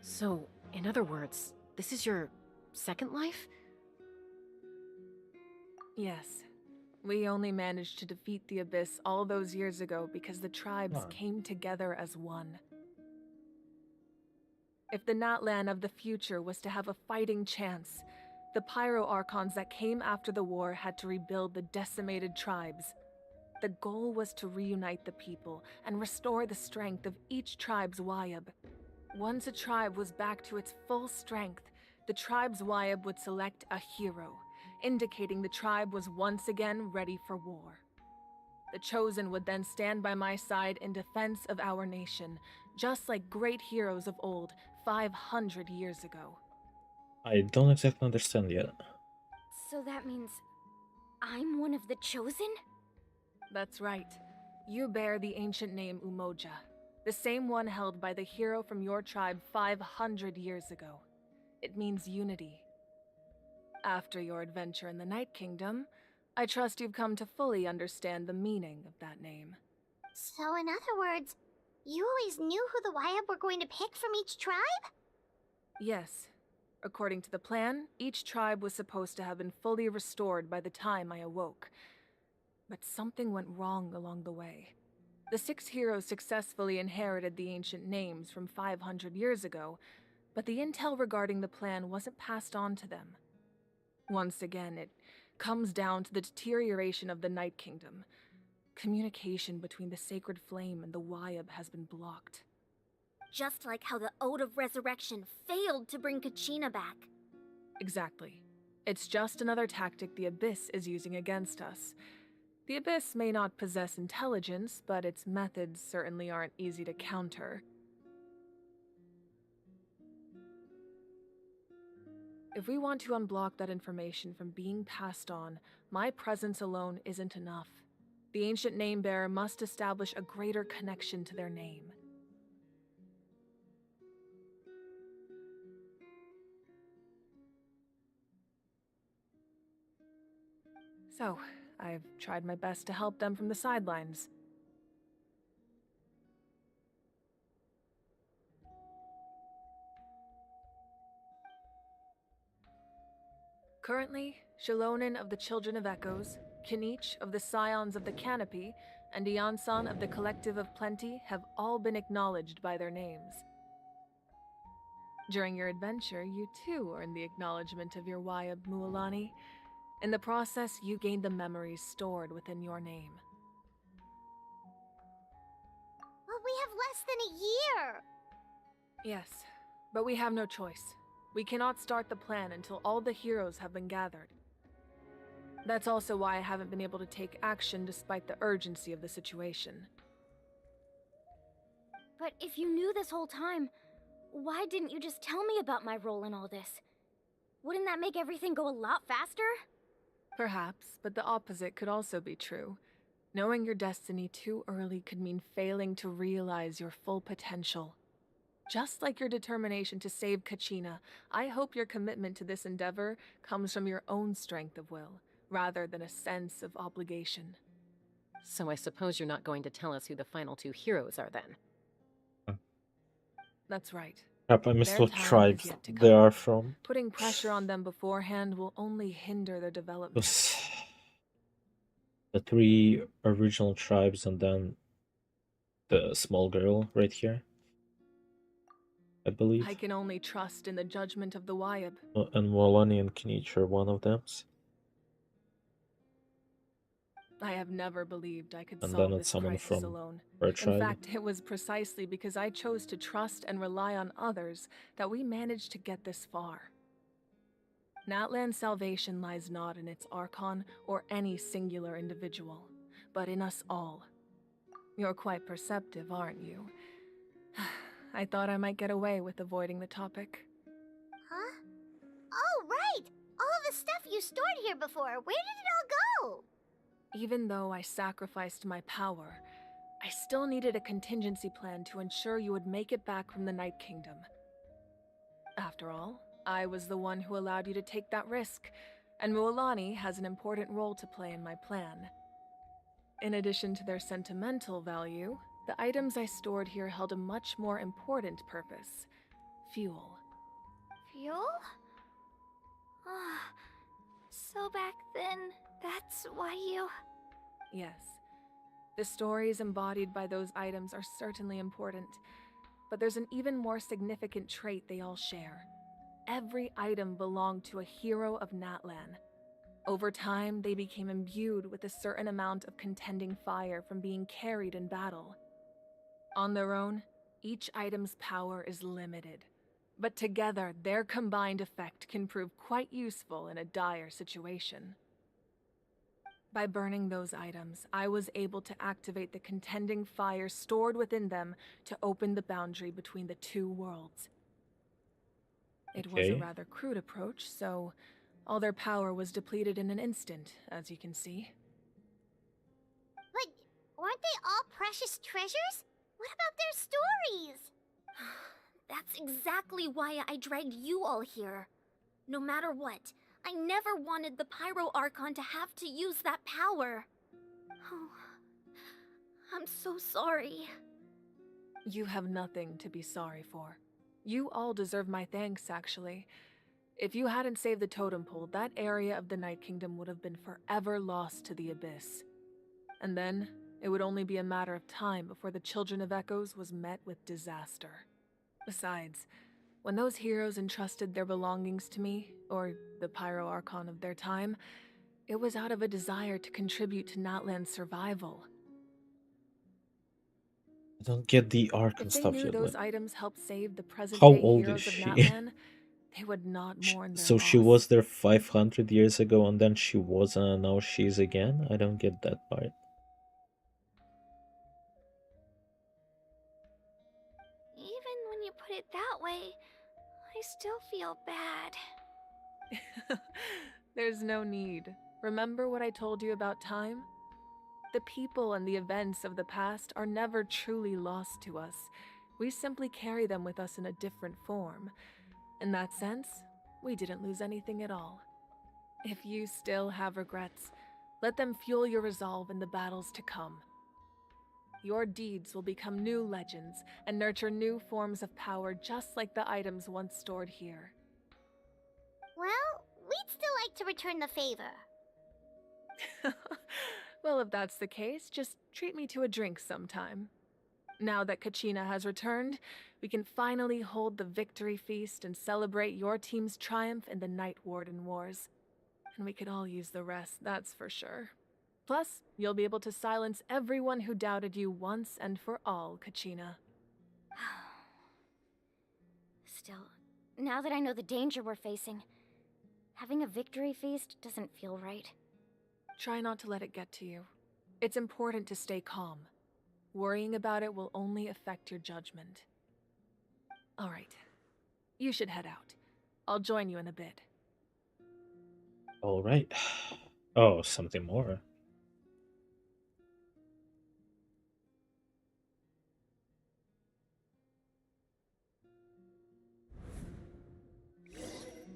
So, in other words, this is your second life? Yes. We only managed to defeat the Abyss all those years ago because the tribes Huh. came together as one. If the Natlan of the future was to have a fighting chance, the Pyro Archons that came after the war had to rebuild the decimated tribes. The goal was to reunite the people and restore the strength of each tribe's Wayab. Once a tribe was back to its full strength, the tribe's Wayab would select a hero, indicating the tribe was once again ready for war. The Chosen would then stand by my side in defense of our nation, just like great heroes of old 500 years ago. I don't exactly understand yet. So that means I'm one of the Chosen? That's right. You bear the ancient name Umoja, the same one held by the hero from your tribe 500 years ago. It means unity. After your adventure in the Night Kingdom, I trust you've come to fully understand the meaning of that name. So, in other words, you always knew who the Wyab were going to pick from each tribe? Yes. According to the plan, each tribe was supposed to have been fully restored by the time I awoke. But something went wrong along the way. The 6 heroes successfully inherited the ancient names from 500 years ago, but the intel regarding the plan wasn't passed on to them. Once again, it comes down to the deterioration of the Night Kingdom. Communication between the Sacred Flame and the Wyab has been blocked. Just like how the Ode of Resurrection failed to bring Kachina back. Exactly. It's just another tactic the Abyss is using against us. The Abyss may not possess intelligence, but its methods certainly aren't easy to counter. If we want to unblock that information from being passed on, my presence alone isn't enough. The ancient name-bearer must establish a greater connection to their name. So, I've tried my best to help them from the sidelines. Currently, Shilonin of the Children of Echoes, Kinich of the Scions of the Canopy, and Iansan of the Collective of Plenty have all been acknowledged by their names. During your adventure, you too earned the acknowledgement of your Wyab Mualani. In the process, you gained the memories stored within your name. Well, we have less than a year! Yes, but we have no choice. We cannot start the plan until all the heroes have been gathered. That's also why I haven't been able to take action despite the urgency of the situation. But if you knew this whole time, why didn't you just tell me about my role in all this? Wouldn't that make everything go a lot faster? Perhaps, but the opposite could also be true. Knowing your destiny too early could mean failing to realize your full potential. Just like your determination to save Kachina, I hope your commitment to this endeavor comes from your own strength of will, rather than a sense of obligation. So I suppose you're not going to tell us who the final 2 heroes are then? That's right. Crap, I missed Their what time is tribes yet to they come. are from. Putting pressure on them beforehand will only hinder their development. Those- The 3 original tribes and then the small girl right here, I believe. I can only trust in the judgment of the Wyab. And Morlani and Kinich are one of them. I have never believed I could And solve then it's this someone crisis from alone. our In tribe. fact, it was precisely because I chose to trust and rely on others that we managed to get this far. Natlan's salvation lies not in its Archon or any singular individual, but in us all. You're quite perceptive, aren't you? I thought I might get away with avoiding the topic. Huh? Oh, right! All of the stuff you stored here before, where did it all go? Even though I sacrificed my power, I still needed a contingency plan to ensure you would make it back from the Night Kingdom. After all, I was the one who allowed you to take that risk, and Mualani has an important role to play in my plan. In addition to their sentimental value, the items I stored here held a much more important purpose: fuel. Fuel? Ah, so back then, that's why you... Yes, the stories embodied by those items are certainly important, but there's an even more significant trait they all share. Every item belonged to a hero of Natlan. Over time, they became imbued with a certain amount of contending fire from being carried in battle. On their own, each item's power is limited, But together, their combined effect can prove quite useful in a dire situation. By burning those items, I was able to activate the contending fire stored within them to open the boundary between the two worlds. It was a Okay. rather crude approach, so all their power was depleted in an instant, as you can see. But aren't they all precious treasures? What about their stories? That's exactly why I dragged you all here. No matter what, I never wanted the Pyro Archon to have to use that power. Oh, I'm so sorry. You have nothing to be sorry for. You all deserve my thanks, actually. If you hadn't saved the totem pole, that area of the Night Kingdom would have been forever lost to the Abyss. And then, it would only be a matter of time before the Children of Echoes was met with disaster. Besides, when those heroes entrusted their belongings to me, or the Pyro Archon of their time, it was out of a desire to contribute to Natlan's survival. I don't get the arc and If they stuff knew yet. those Like, items helped save the how present-day old is heroes of she? Natlan, they would not mourn their So she was loss. there 500 years ago and then she wasn't and now she's again? I don't get that part. Even when you put it that way, I still feel bad. There's no need. Remember what I told you about time? The people and the events of the past are never truly lost to us. We simply carry them with us in a different form. In that sense, we didn't lose anything at all. If you still have regrets, let them fuel your resolve in the battles to come. Your deeds will become new legends and nurture new forms of power just like the items once stored here. Well, we'd still like to return the favor. Well, if that's the case, just treat me to a drink sometime. Now that Kachina has returned, we can finally hold the victory feast and celebrate your team's triumph in the Night Warden Wars. And we could all use the rest, that's for sure. Plus, you'll be able to silence everyone who doubted you once and for all, Kachina. Still, now that I know the danger we're facing, having a victory feast doesn't feel right. Try not to let it get to you. It's important to stay calm. Worrying about it will only affect your judgment. All right. You should head out. I'll join you in a bit. All right. Oh, something more.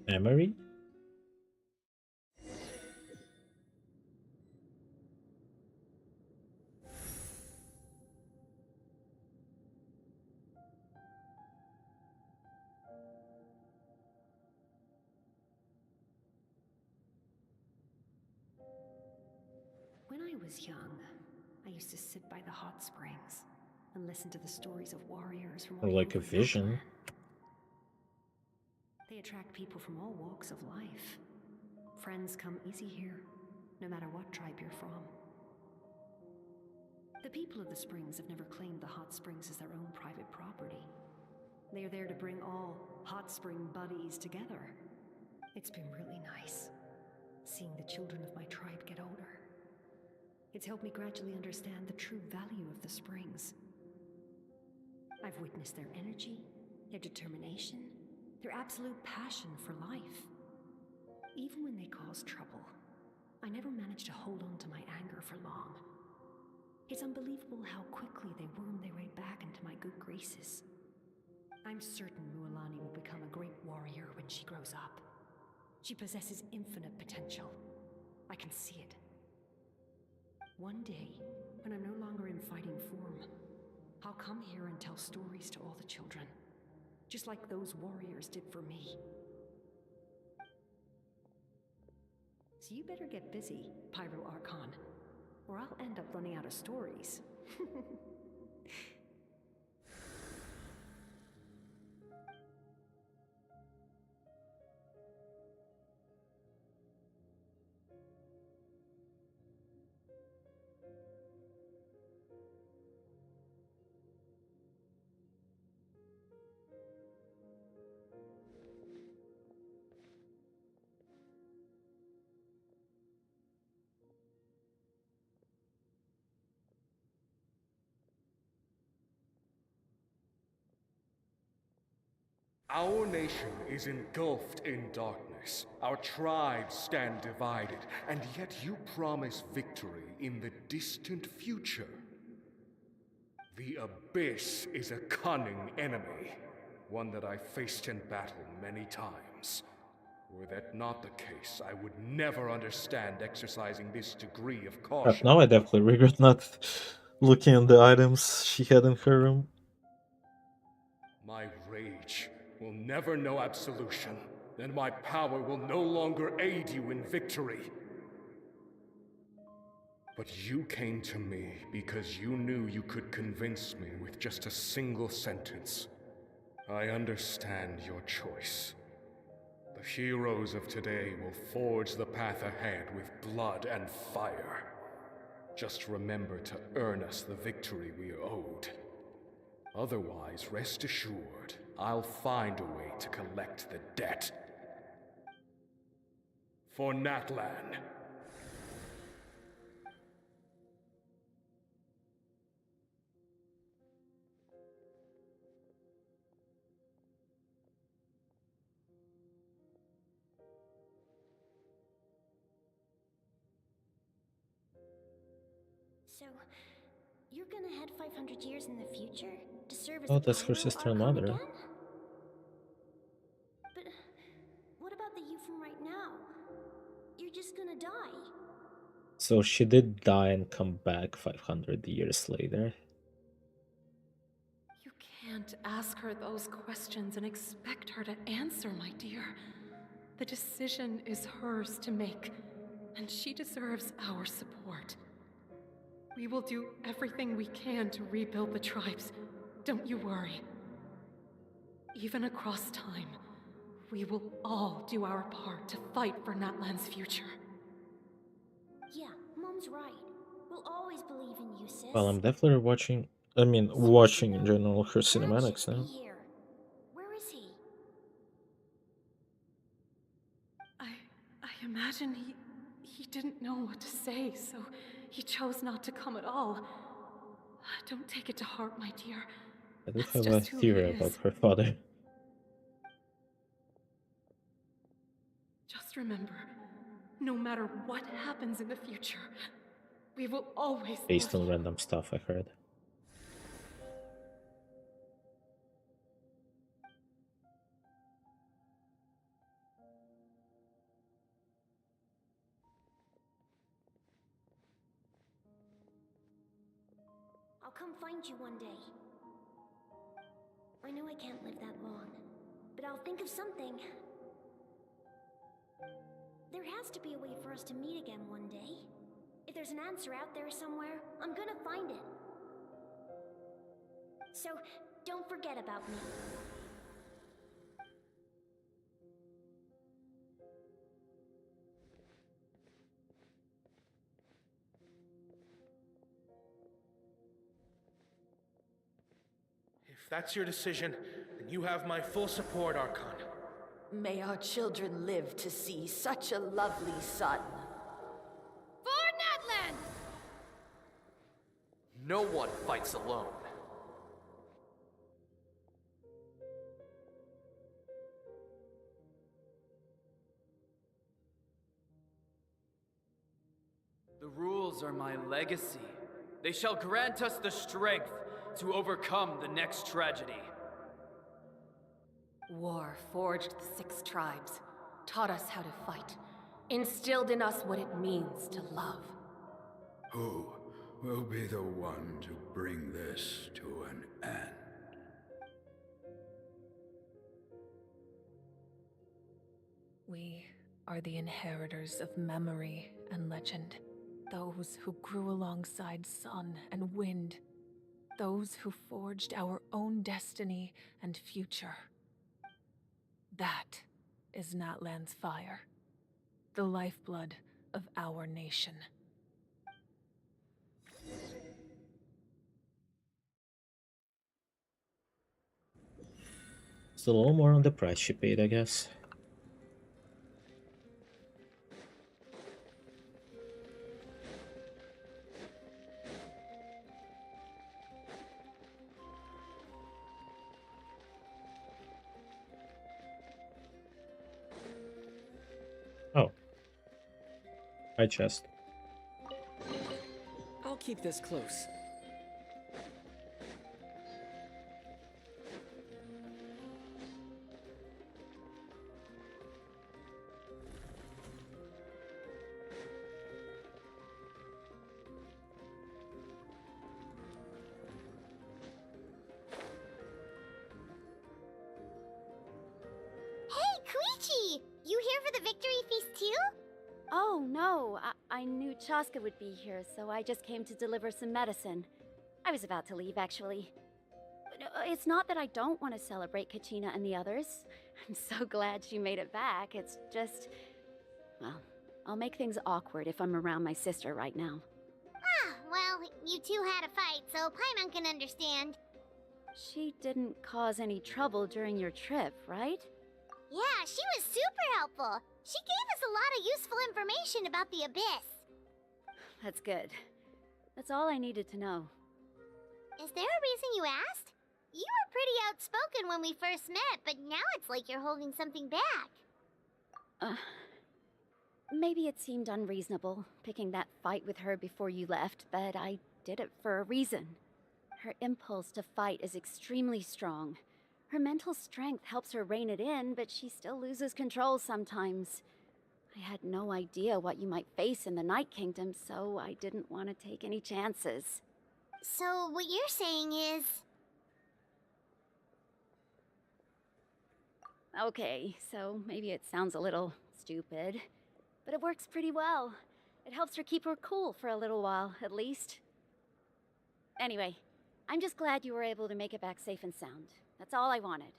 Memory? When I was young, I used to sit by the hot springs and listen to the stories of warriors from all Like a over vision. Natlan. They attract people from all walks of life. Friends come easy here, no matter what tribe you're from. The people of the springs have never claimed the hot springs as their own private property. They are there to bring all hot spring buddies together. It's been really nice, seeing the children of my tribe get older. It's helped me gradually understand the true value of the springs. I've witnessed their energy, their determination, their absolute passion for life. Even when they cause trouble, I never managed to hold on to my anger for long. It's unbelievable how quickly they worm their way back into my good graces. I'm certain Mualani will become a great warrior when she grows up. She possesses infinite potential. I can see it. One day, when I'm no longer in fighting form, I'll come here and tell stories to all the children, just like those warriors did for me. So you better get busy, Pyro Archon, or I'll end up running out of stories. Our nation is engulfed in darkness. Our tribes stand divided, and yet you promise victory in the distant future. The Abyss is a cunning enemy, one that I faced in battle many times. Were that not the case, I would never understand exercising this degree of caution. Now I definitely regret not looking at the items she had in her room. My rage will never know absolution, and my power will no longer aid you in victory. But you came to me because you knew you could convince me with just a single sentence. I understand your choice. The heroes of today will forge the path ahead with blood and fire. Just remember to earn us the victory we are owed. Otherwise, rest assured, I'll find a way to collect the debt. For Natlan. So, you're gonna head 500 years in the future to serve as Oh, the that's her Pyro sister and Archon mother. again? But what about the you from right now? You're just gonna die. So she did die and come back 500 years later. You can't ask her those questions and expect her to answer, my dear. The decision is hers to make, and she deserves our support. We will do everything we can to rebuild the tribes. Don't you worry. Even across time, we will all do our part to fight for Natlan's future. Yeah, Mom's right. We'll always believe in you, sis. Well, I'm definitely watching. I mean, watching in general her cinematics now. Here. Where is he? I imagine he didn't know what to say, so he chose not to come at all. Don't take it to heart, my dear. I do That's have a just who he theory about is. her father. Just remember, no matter what happens in the future, we will always Based love on you. random stuff I heard. I'll come find you one day. I know I can't live that long, but I'll think of something. There has to be a way for us to meet again one day. If there's an answer out there somewhere, I'm gonna find it. So, don't forget about me. If that's your decision, then you have my full support, Archon. May our children live to see such a lovely son. For Natlan! No one fights alone. The rules are my legacy. They shall grant us the strength to overcome the next tragedy. War forged the 6 tribes, taught us how to fight, instilled in us what it means to love. Who will be the one to bring this to an end? We are the inheritors of memory and legend. Those who grew alongside sun and wind. Those who forged our own destiny and future. That is Natlan's fire. The lifeblood of our nation. It's a little more on the price she paid, I guess. Hi, chest. I'll keep this close. Hey, Koichi! You here for the victory feast too? Oh, no. I knew Chaska would be here, so I just came to deliver some medicine. I was about to leave, actually. But, it's not that I don't want to celebrate Kachina and the others. I'm so glad she made it back. It's just... well, I'll make things awkward if I'm around my sister right now. Ah, well, you two had a fight, so Paimon can understand. She didn't cause any trouble during your trip, right? Yeah, she was super helpful. She gave us a lot of useful information about the Abyss. That's good. That's all I needed to know. Is there a reason you asked? You were pretty outspoken when we first met, but now it's like you're holding something back. Maybe it seemed unreasonable, picking that fight with her before you left, but I did it for a reason. Her impulse to fight is extremely strong. Her mental strength helps her rein it in, but she still loses control sometimes. I had no idea what you might face in the Night Kingdom, so I didn't want to take any chances. So what you're saying is... Okay, so maybe it sounds a little stupid, but it works pretty well. It helps her keep her cool for a little while, at least. Anyway, I'm just glad you were able to make it back safe and sound. That's all I wanted.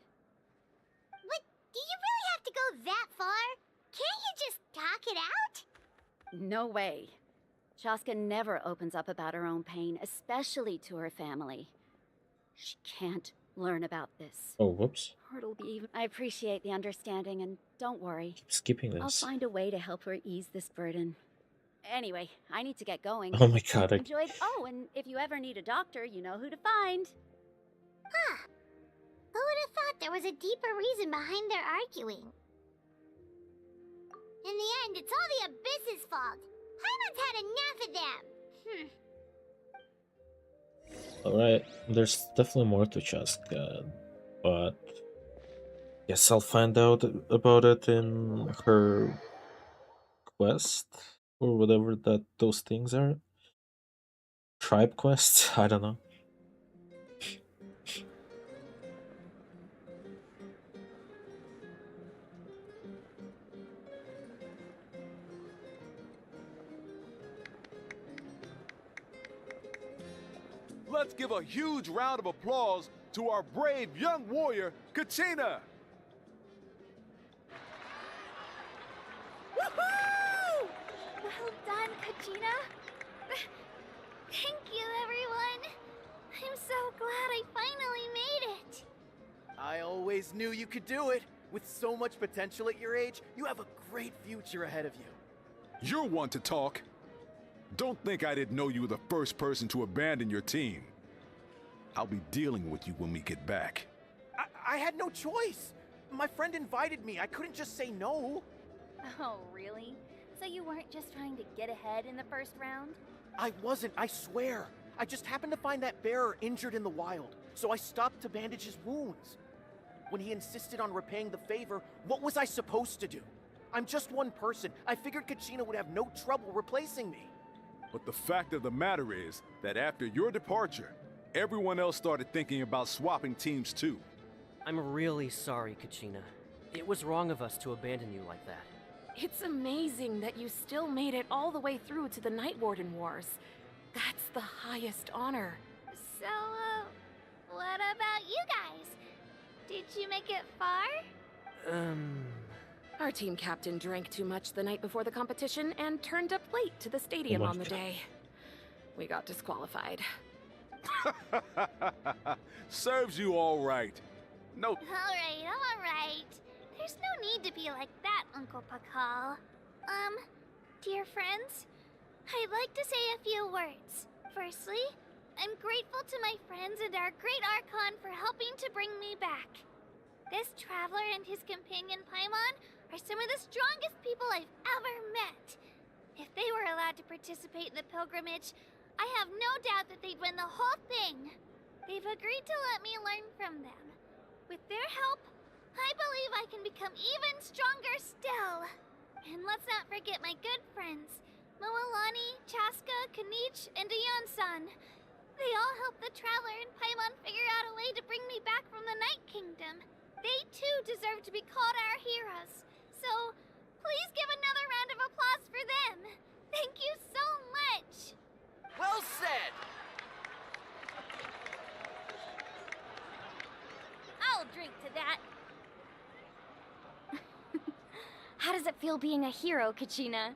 But do you really have to go that far? Can't you just talk it out? No way. Chaska never opens up about her own pain, especially to her family. She can't learn about this. Oh, whoops. Or it'll be even... I appreciate the understanding, and don't worry. Keep skipping this. I'll find a way to help her ease this burden. Anyway, I need to get going. Oh my god. Enjoyed... Oh, and if you ever need a doctor, you know who to find. Huh. Who would have thought there was a deeper reason behind their arguing? In the end, it's all the Abyss's fault. Paimon's had enough of them. Alright, there's definitely more to Chaska, but guess I'll find out about it in her quest, or whatever those things are. Tribe quest? I don't know. Let's give a huge round of applause to our brave young warrior, Kachina! Woohoo! Well done, Kachina. Thank you, everyone. I'm so glad I finally made it. I always knew you could do it. With so much potential at your age, you have a great future ahead of you. You're one to talk. Don't think I didn't know you were the first person to abandon your team. I'll be dealing with you when we get back. I had no choice. My friend invited me. I couldn't just say no. Oh, really? So you weren't just trying to get ahead in the first round? I wasn't, I swear. I just happened to find that bearer injured in the wild, so I stopped to bandage his wounds. When he insisted on repaying the favor, what was I supposed to do? I'm just one person. I figured Kachina would have no trouble replacing me. But the fact of the matter is that after your departure, everyone else started thinking about swapping teams too. I'm really sorry, Kachina. It was wrong of us to abandon you like that. It's amazing that you still made it all the way through to the Night Warden Wars. That's the highest honor. So, what about you guys? Did you make it far? Our team captain drank too much the night before the competition and turned up late to the stadium on the day. We got disqualified. Serves you all right. No. All right. There's no need to be like that, Uncle Pakal. Dear friends, I'd like to say a few words. Firstly, I'm grateful to my friends and our great Archon for helping to bring me back. This traveler and his companion Paimon are some of the strongest people I've ever met. If they were allowed to participate in the pilgrimage, I have no doubt that they'd win the whole thing. They've agreed to let me learn from them. With their help, I believe I can become even stronger still. And let's not forget my good friends, Moalani, Chaska, Kanich, and Dion-san. They all helped the Traveler and Paimon figure out a way to bring me back from the Night Kingdom. They too deserve to be called our heroes. So, please give another round of applause for them. Thank you so much. Well said! I'll drink to that. How does it feel being a hero, Kachina?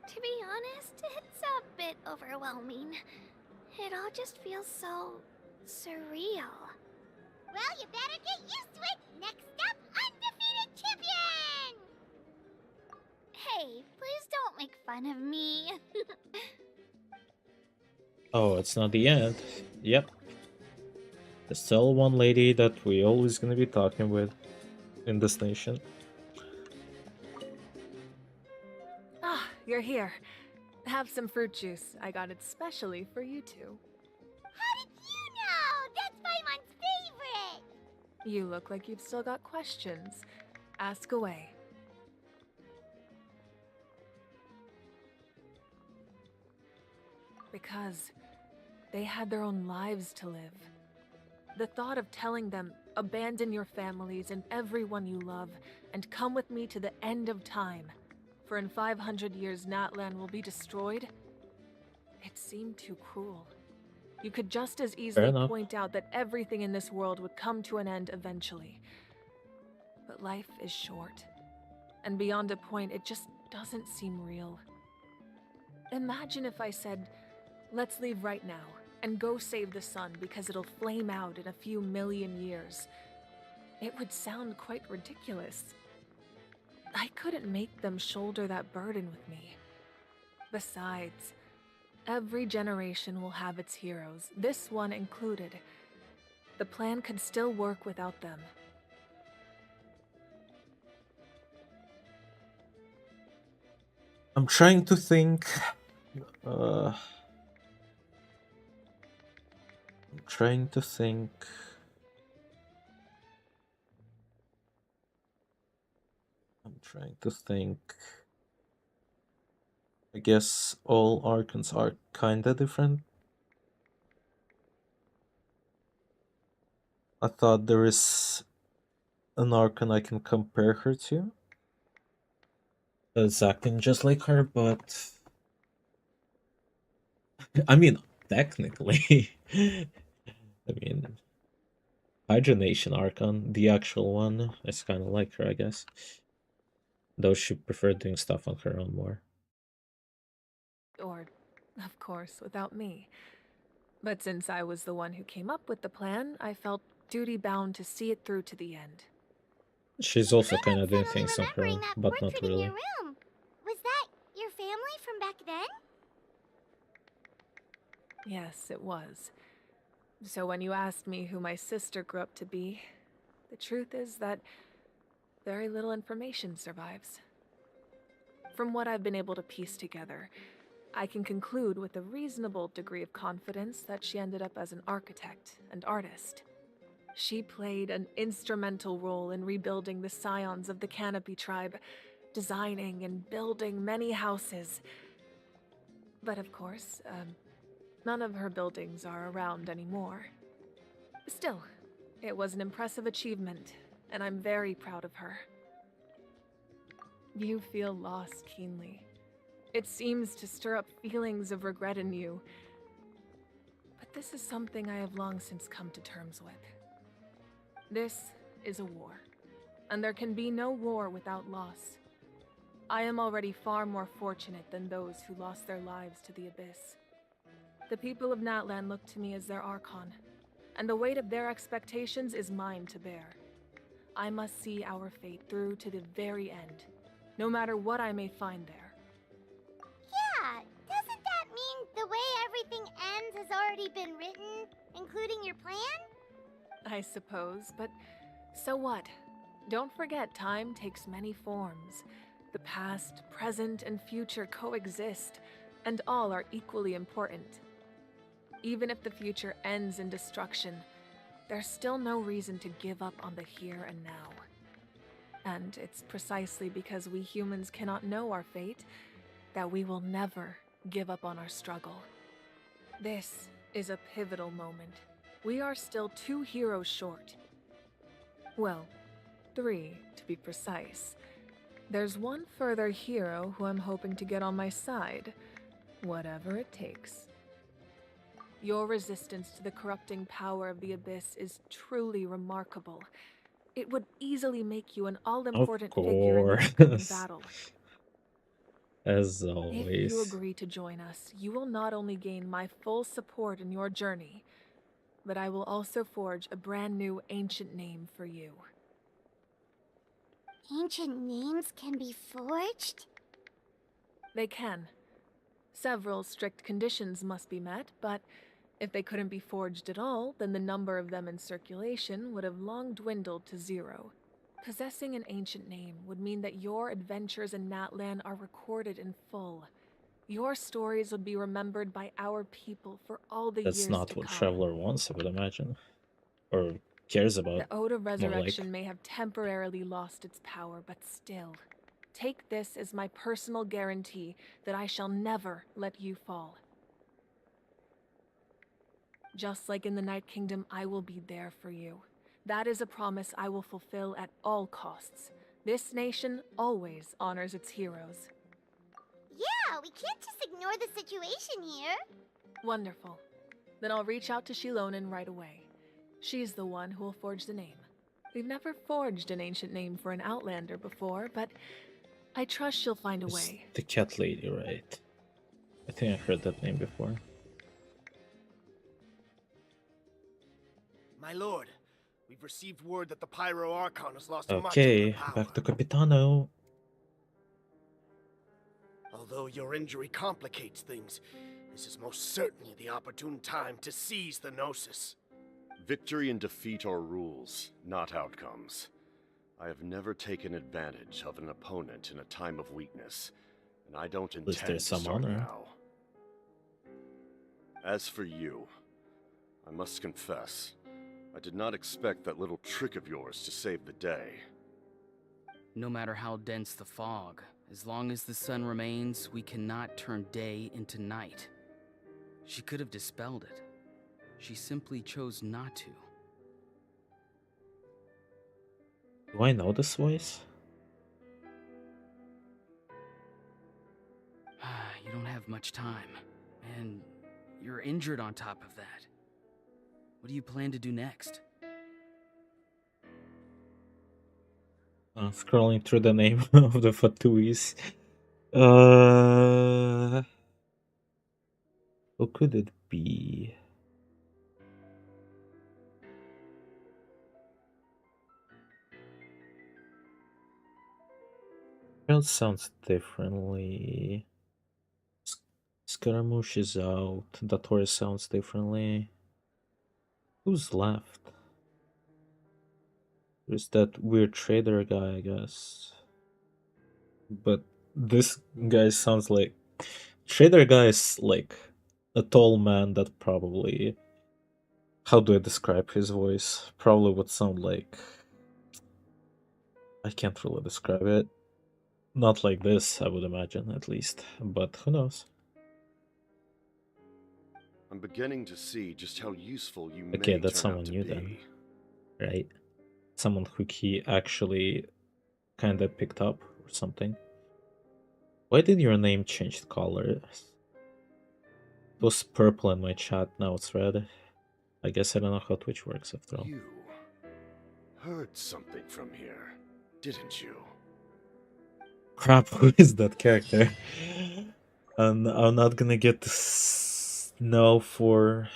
To be honest, it's a bit overwhelming. It all just feels so surreal. Well, you better get used to it. Next up, undefeated champion! Hey, please don't make fun of me. Oh, it's not the end. Yep. There's still one lady that we always gonna be talking with in this nation. Ah, you're here. Have some fruit juice. I got it specially for you two. How did you know? That's Paimon's favorite! You look like you've still got questions. Ask away. Because they had their own lives to live. The thought of telling them, abandon your families and everyone you love, and come with me to the end of time, for in 500 years Natlan will be destroyed, it seemed too cruel. You could just as easily point out that everything in this world would come to an end eventually. But life is short, and beyond a point, it just doesn't seem real. Imagine if I said, let's leave right now, and go save the sun because it'll flame out in a few million years. It would sound quite ridiculous. I couldn't make them shoulder that burden with me. Besides, every generation will have its heroes, this one included. The plan could still work without them. I'm trying to think. I'm trying to think. I guess all Archons are kinda different. I thought there is an Archon I can compare her to. That's acting just like her, but I mean, technically, I mean, Hydronation Archon, the actual one, is kind of like her, I guess. Though she preferred doing stuff on her own more. Or, of course, without me. But since I was the one who came up with the plan, I felt duty-bound to see it through to the end. She's also kind of doing things on her own, but not really. In your room. Was that your family from back then? Yes, it was. So when you asked me who my sister grew up to be, the truth is that very little information survives. From what I've been able to piece together, I can conclude with a reasonable degree of confidence that she ended up as an architect and artist. She played an instrumental role in rebuilding the scions of the Canopy tribe, designing and building many houses. But of course, none of her buildings are around anymore. Still, it was an impressive achievement, and I'm very proud of her. You feel loss keenly. It seems to stir up feelings of regret in you. But this is something I have long since come to terms with. This is a war, and there can be no war without loss. I am already far more fortunate than those who lost their lives to the Abyss. The people of Natlan look to me as their Archon, and the weight of their expectations is mine to bear. I must see our fate through to the very end, no matter what I may find there. Yeah, doesn't that mean the way everything ends has already been written, including your plan? I suppose, but so what? Don't forget time takes many forms. The past, present, and future coexist, and all are equally important. Even if the future ends in destruction, there's still no reason to give up on the here and now. And it's precisely because we humans cannot know our fate that we will never give up on our struggle. This is a pivotal moment. We are still 2 heroes short. Well, 3 to be precise. There's one further hero who I'm hoping to get on my side, whatever it takes. Your resistance to the corrupting power of the Abyss is truly remarkable. It would easily make you an all-important figure in the upcoming course. battle. As If you always. agree to join us, you will not only gain my full support in your journey, but I will also forge a brand new ancient name for you. Ancient names can be forged? They can. Several strict conditions must be met, but if they couldn't be forged at all, then the number of them in circulation would have long dwindled to 0. Possessing an ancient name would mean that your adventures in Natlan are recorded in full. Your stories would be remembered by our people for all the That's years not to what come. Traveler wants, I would imagine. Or cares about. The Ode of more like. Resurrection may have temporarily lost its power, but still, take this as my personal guarantee that I shall never let you fall. Just like in the Night Kingdom, I will be there for you. That is a promise I will fulfill at all costs. This nation always honors its heroes. Yeah, we can't just ignore the situation here. Wonderful. Then I'll reach out to Shilonen right away. She's the one who will forge the name. We've never forged an ancient name for an Outlander before, but I trust she'll find a way. The cat lady, right? I think I heard that name before. My lord, we've received word that the Pyro Archon has lost much of Okay, their power. back to Capitano. Although your injury complicates things, this is most certainly the opportune time to seize the Gnosis. Victory and defeat are rules, not outcomes. I have never taken advantage of an opponent in a time of weakness, and I don't intend to start honor. now. As for you, I must confess, I did not expect that little trick of yours to save the day. No matter how dense the fog, as long as the sun remains, we cannot turn day into night. She could have dispelled it. She simply chose not to. Do I know this voice? You don't have much time, and you're injured on top of that. What do you plan to do next? Scrolling through the name of the Fatuis. Who could it be? It sounds differently. Scaramouche is out. Dator sounds differently. Who's left? There's that weird trader guy, I guess. But this guy sounds like... Trader guy is like a tall man that probably... How do I describe his voice? Probably would sound like... I can't really describe it. Not like this, I would imagine, at least. But who knows? I'm beginning to see just how useful you Okay, may that's turn someone out to new be. then. Right? Someone who he actually kinda picked up or something. Why did your name change colors? It was purple in my chat, now it's red. I guess I don't know how Twitch works after all. You heard something from here, didn't you? Crap, who is that character? And I'm not gonna get to know for...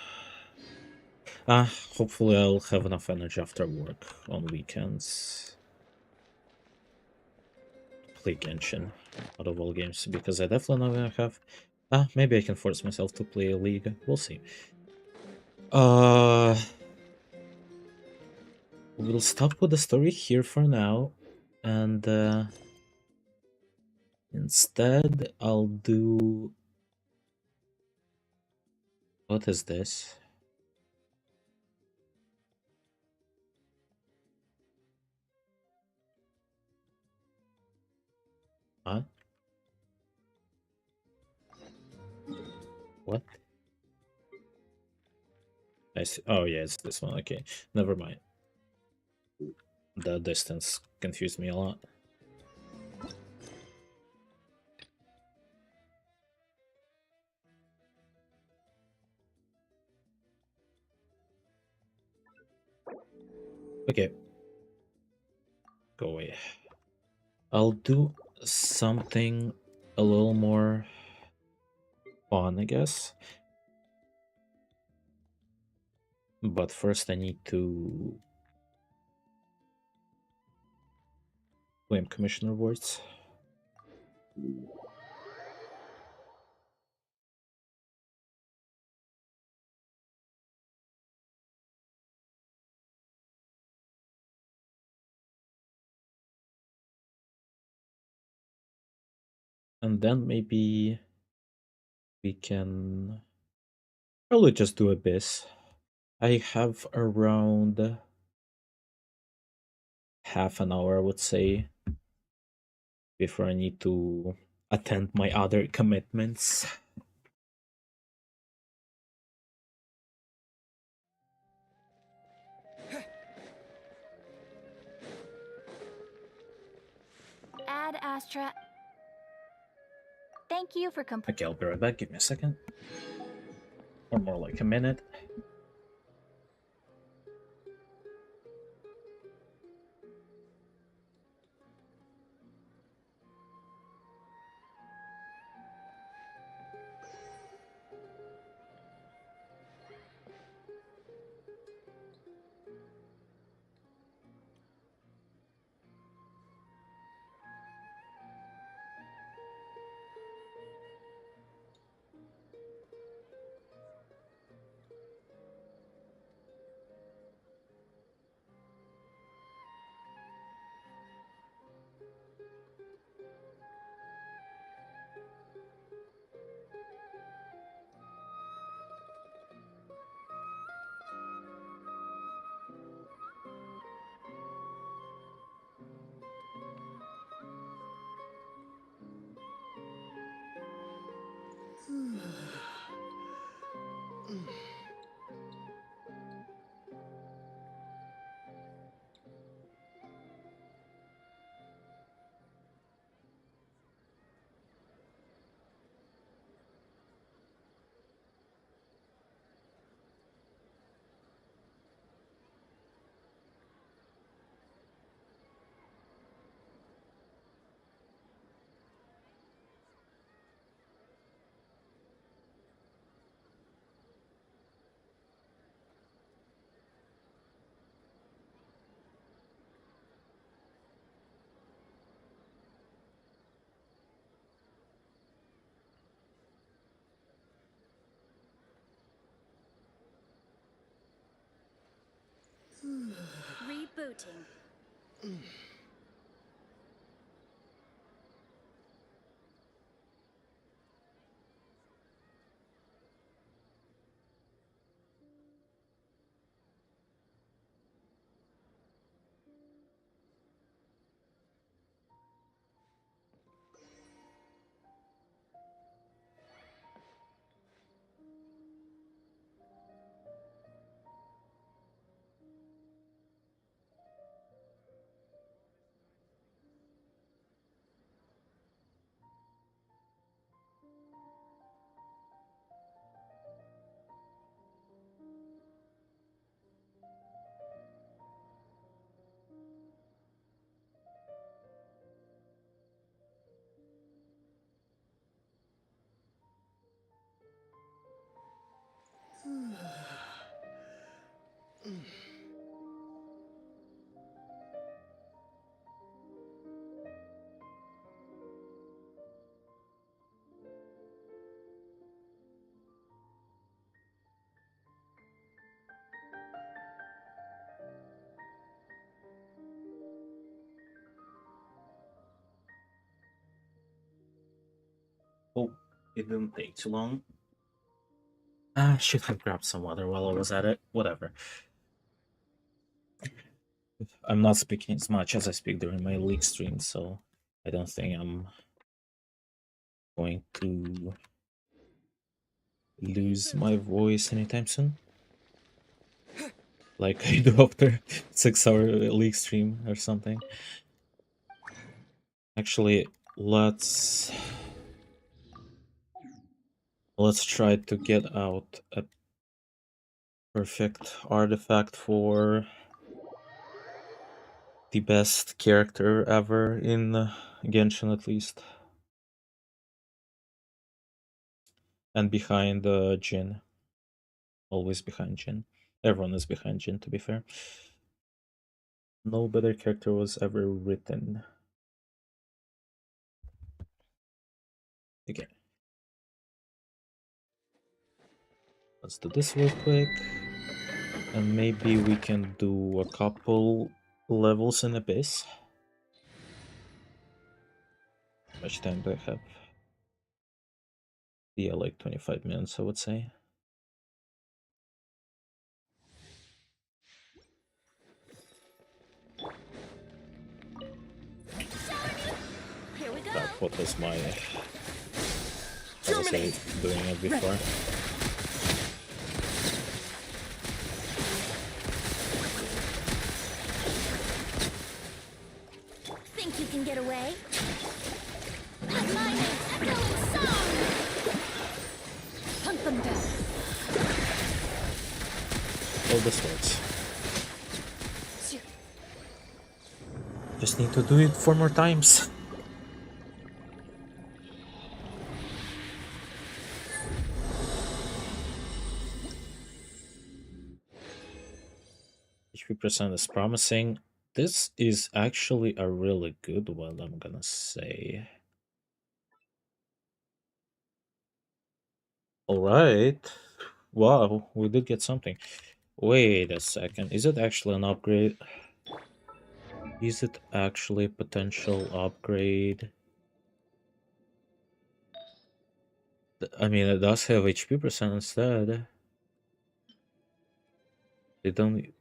hopefully I'll have enough energy after work on weekends to play Genshin out of all games, because I definitely not gonna have... maybe I can force myself to play a League, we'll see. We'll stop with the story here for now, and Instead, I'll do... What is this? Huh? What? I see. Oh yeah, it's this one. Okay, never mind. The distance confused me a lot. Okay. Go away. I'll do something a little more fun, I guess. But first I need to claim commission rewards. And then maybe we can probably just do Abyss. I have around half an hour, I would say, before I need to attend my other commitments. Ad Astra. Thank you for Okay, I'll be right back. Give me a second. Or more like a minute. rebooting. Oh, it didn't take too long. I should have grabbed some water while I was at it. Whatever. I'm not speaking as much as I speak during my league stream, so I don't think I'm going to lose my voice anytime soon. Like I do after 6-hour league stream or something. Actually, let's try to get out a perfect artifact for the best character ever in Genshin, at least. And behind Jin. Always behind Jin. Everyone is behind Jin, to be fair. No better character was ever written. Okay. Let's do this real quick. And maybe we can do a couple levels in Abyss. How much time do I have? Yeah, like 25 minutes, I would say. Here we go. What was my... How was I doing it before? Think you can get away? Let my name echo in song! Hunt them down. Oh, this works. Just need to do it 4 more times. HP% is promising. This is actually a really good one, I'm gonna say. Alright. Wow, we did get something. Wait a second. Is it actually an upgrade? Is it actually a potential upgrade? I mean, it does have HP% instead. They don't...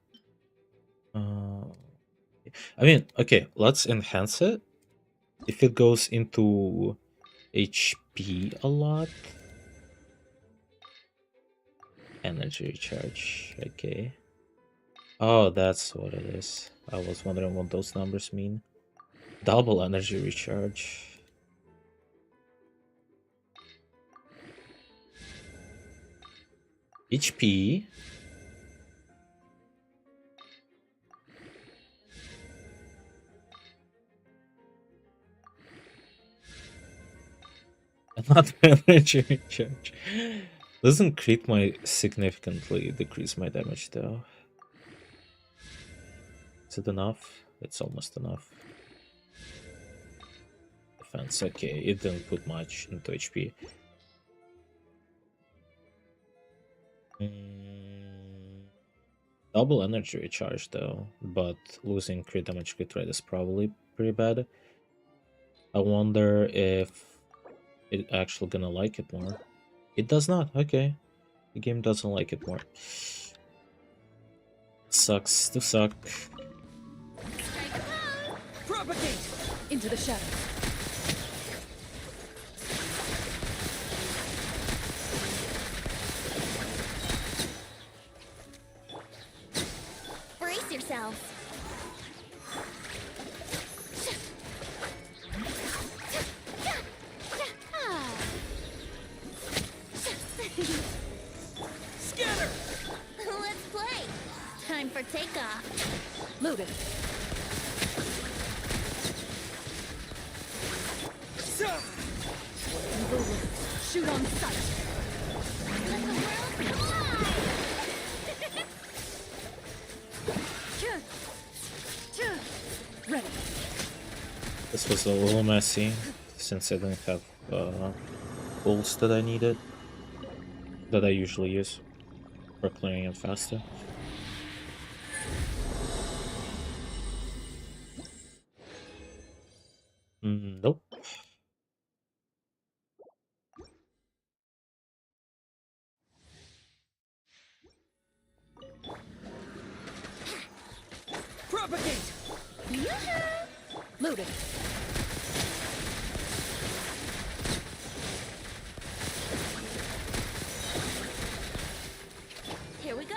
I mean, okay, let's enhance it. If it goes into HP a lot. Energy recharge, okay. Oh, that's what it is. I was wondering what those numbers mean. Double energy recharge. HP. Another energy recharge. Doesn't crit my significantly decrease my damage though. Is it enough? It's almost enough. Defense, okay, it didn't put much into HP. Double energy recharge though, but losing crit damage crit rate is probably pretty bad. I wonder if it actually gonna like it more. It does not, okay. The game doesn't like it more. Sucks to suck. Propagate into the shadows. Brace yourselves. Scatter! Let's play. Time for takeoff. Loaded. Shoot on sight. Let the world collide. Ready. This was a little messy since I didn't have bolts that I needed, that I usually use for clearing it faster. Nope. Propagate! Loaded. Here we go.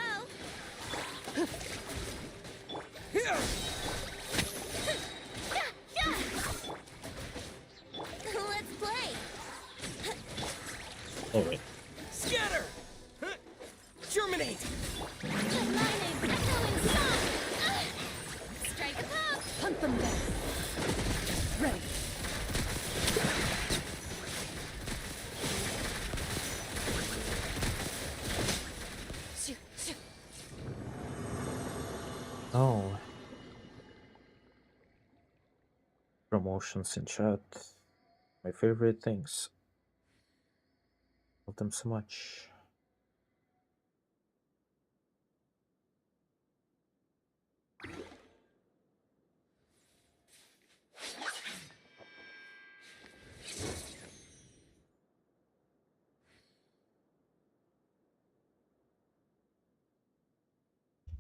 Here! Let's play. Oh wait. Scatter! Germinate! Lightning, echoing song. Strike a pop. Hunt them down. Ready. Oh. Promotions in chat. My favorite things. Love them so much.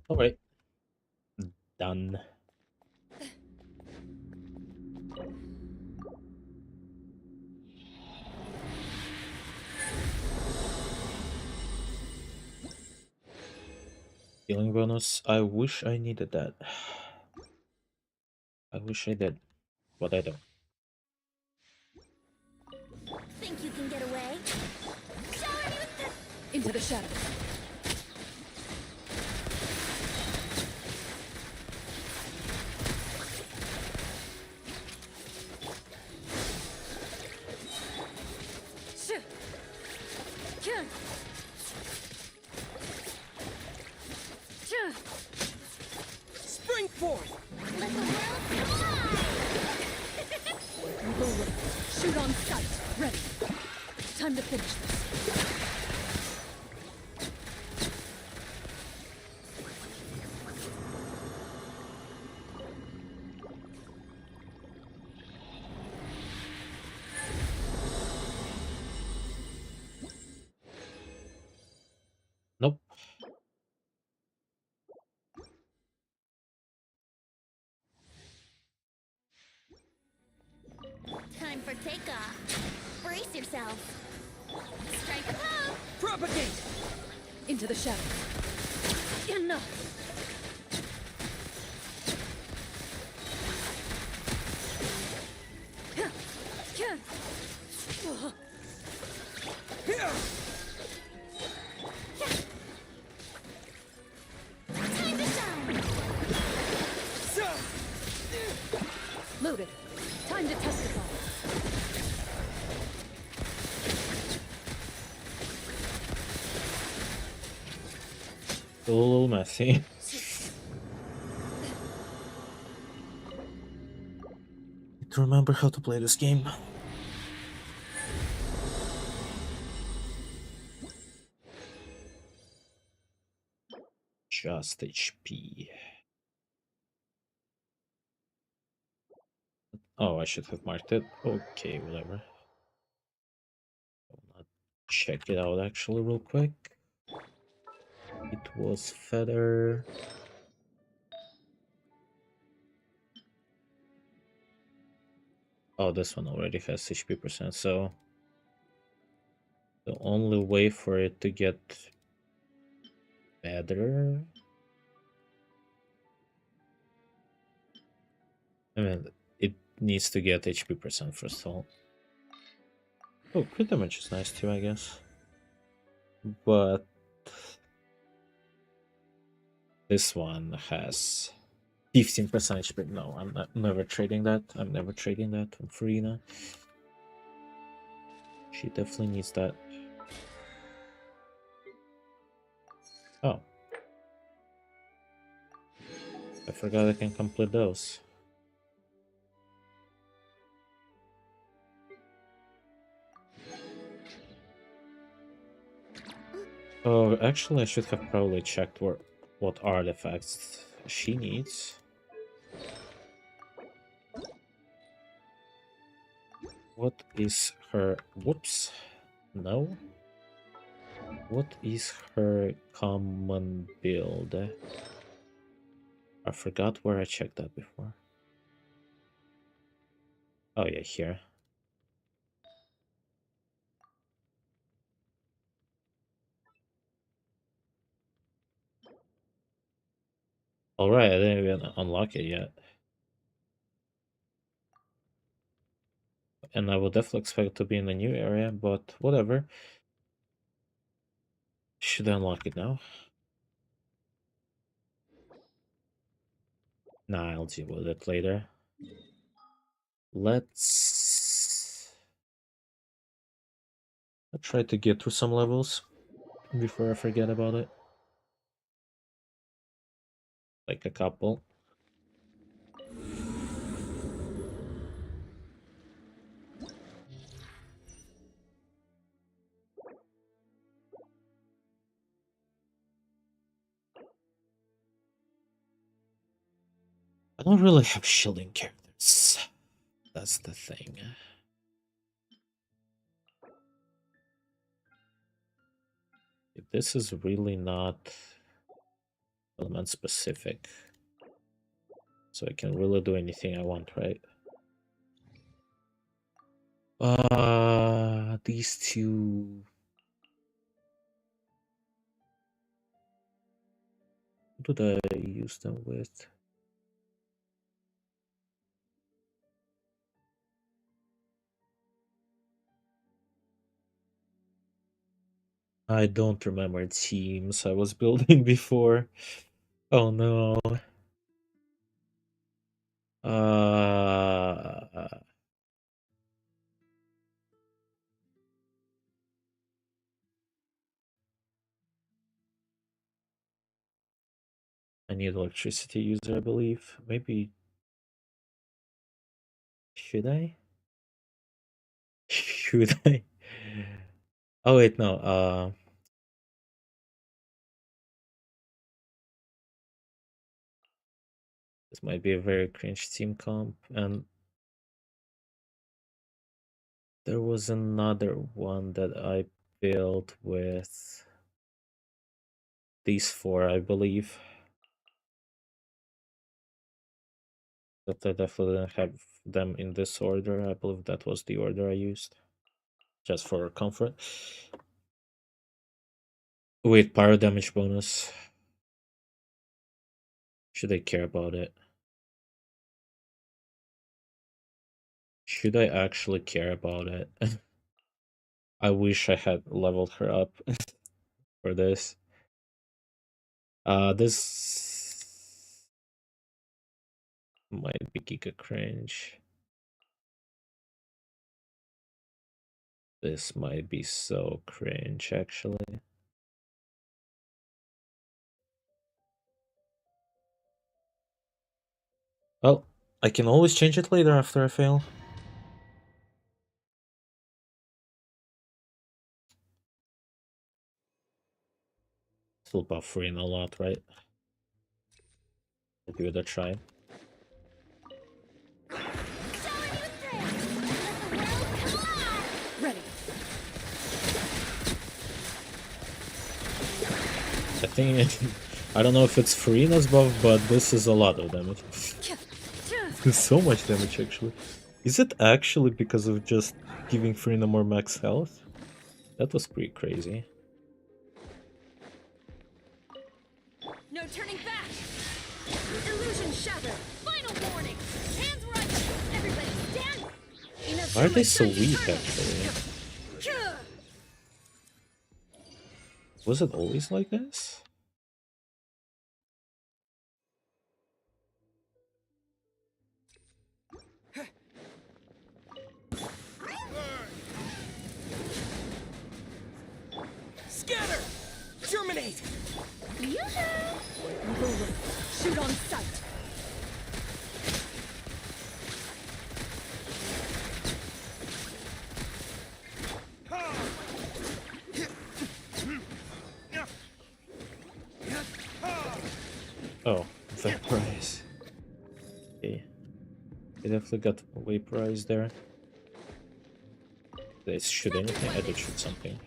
Alright. Done. Healing bonus. I wish I needed that. I wish I did, but I don't. Think you can get away? Shower me with the... Into the shadows. Spring forth! Let the world fly! Loaded. Shoot on sight. Ready. Time to finish this. Nope. Time for takeoff. Brace yourself. Strike a pop. Propagate! Into the shadows. Enough! Here! Time to shine. Loaded. Time to testify. A little messy. Need to remember how to play this game. Just HP. Oh, I should have marked it. Okay, whatever. I'll not check it out actually real quick. It was feather. Oh, this one already has HP percent, so the only way for it to get better, I mean, it needs to get HP percent first of all. Oh, crit damage is nice too, I guess. But this one has 15% HP. No, I'm never trading that. I'm never trading that from Farina. She definitely needs that. Oh. I forgot I can complete those. Oh, actually, I should have probably checked what artifacts she needs. What is her... Whoops. No. What is her common build? I forgot where I checked that before. Oh yeah, here. Alright, I didn't even unlock it yet. And I would definitely expect it to be in a new area, but whatever. Should I unlock it now? Nah, I'll deal with it later. Let's try to get through some levels before I forget about it. Like a couple. I don't really have shielding characters. That's the thing. This is really not element specific. So I can really do anything I want, right? These two. What did I use them with? I don't remember teams I was building before. Oh no. I need electricity user, I believe. Maybe. Should I? Should I? Oh wait, no. This might be a very cringe team comp, and there was another one that I built with these four, I believe. But I definitely didn't have them in this order. I believe that was the order I used. Just for comfort. Wait, pyro damage bonus. Should I care about it? Should I actually care about it? I wish I had leveled her up for this. This might be Giga cringe. This might be so cringe, actually. Well, I can always change it later after I fail. Still buffering a lot, right? I'll give it a try. Ready. I think I don't know if it's Farina's buff, but this is a lot of damage. There's so much damage, actually. Is it actually because of just giving Farina more max health? That was pretty crazy. No turning back. Illusion shattered. Final warning. Hands where I can. Everybody stand. Enough Why are for they my so son to weak, turn. actually? Was it always like this? Scatter. Terminate. Shoot on sight. Oh, vaporize. Okay. I definitely got vaporized there. Did I shoot anything? I did shoot something.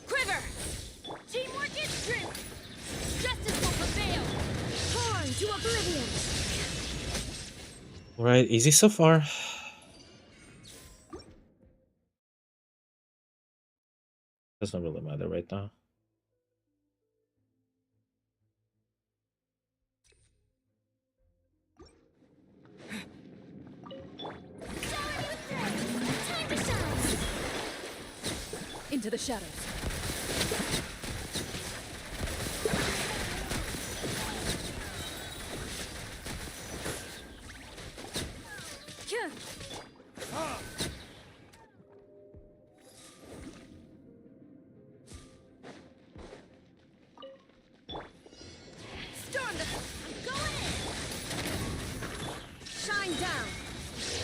Quiver. Right, easy so far. Doesn't really matter right now. Into the shadows. Storm the... I'm going in! Shine down!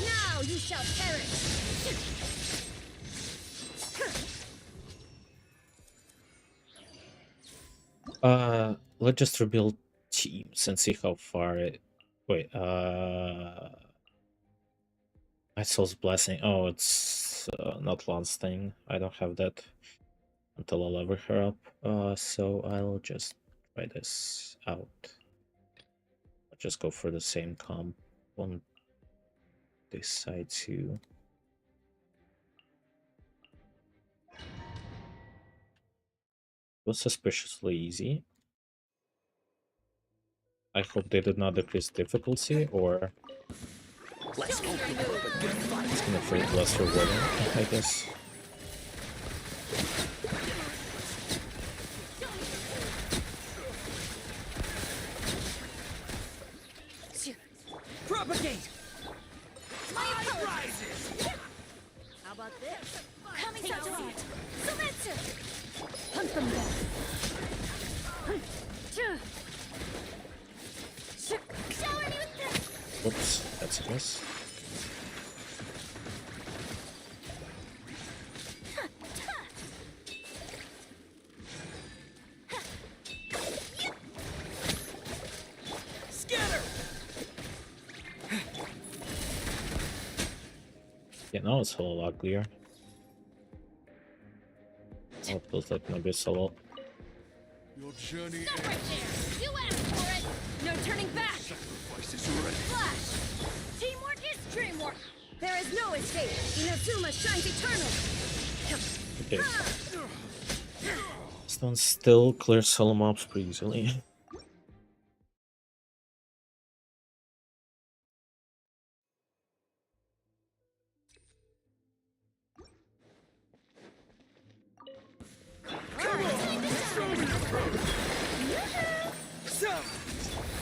Now you shall perish! Let's just rebuild teams and see how far it... Wait, My Soul's Blessing. Oh, it's not Lan's thing. I don't have that until I level her up. So I'll just try this out. I'll just go for the same comp on this side too. It was suspiciously easy. I hope they did not decrease difficulty, or Let's hope you put up a good fight. it's gonna feel less rewarding, I guess. Propagate! My apologies. Rises! How about this? Coming Take down! to it. Semetsu! Hunt them down! Shower me with this! Whoops, that's a miss. Scatter! Yeah, now it's a little uglier. Oh, it feels like maybe it's a lot. Your journey Stop right there! You asked for it! No turning back! sacrifice is ready. Flash! Teamwork is dreamwork! There is no escape! Inazuma shines eternal! Okay. This one still clears solo mobs pretty easily.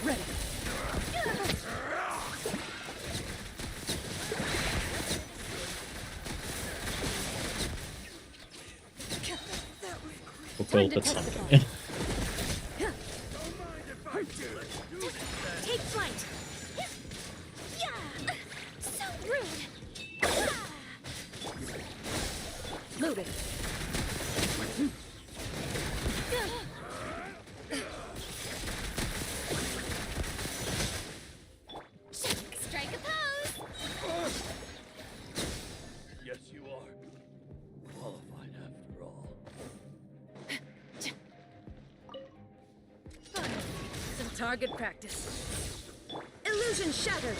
Ready! We'll build at something. Take flight! Yeah! So rude! Loaded! Strike a pose! Yes, you are. Qualified after all. Some target practice. Illusion shattered!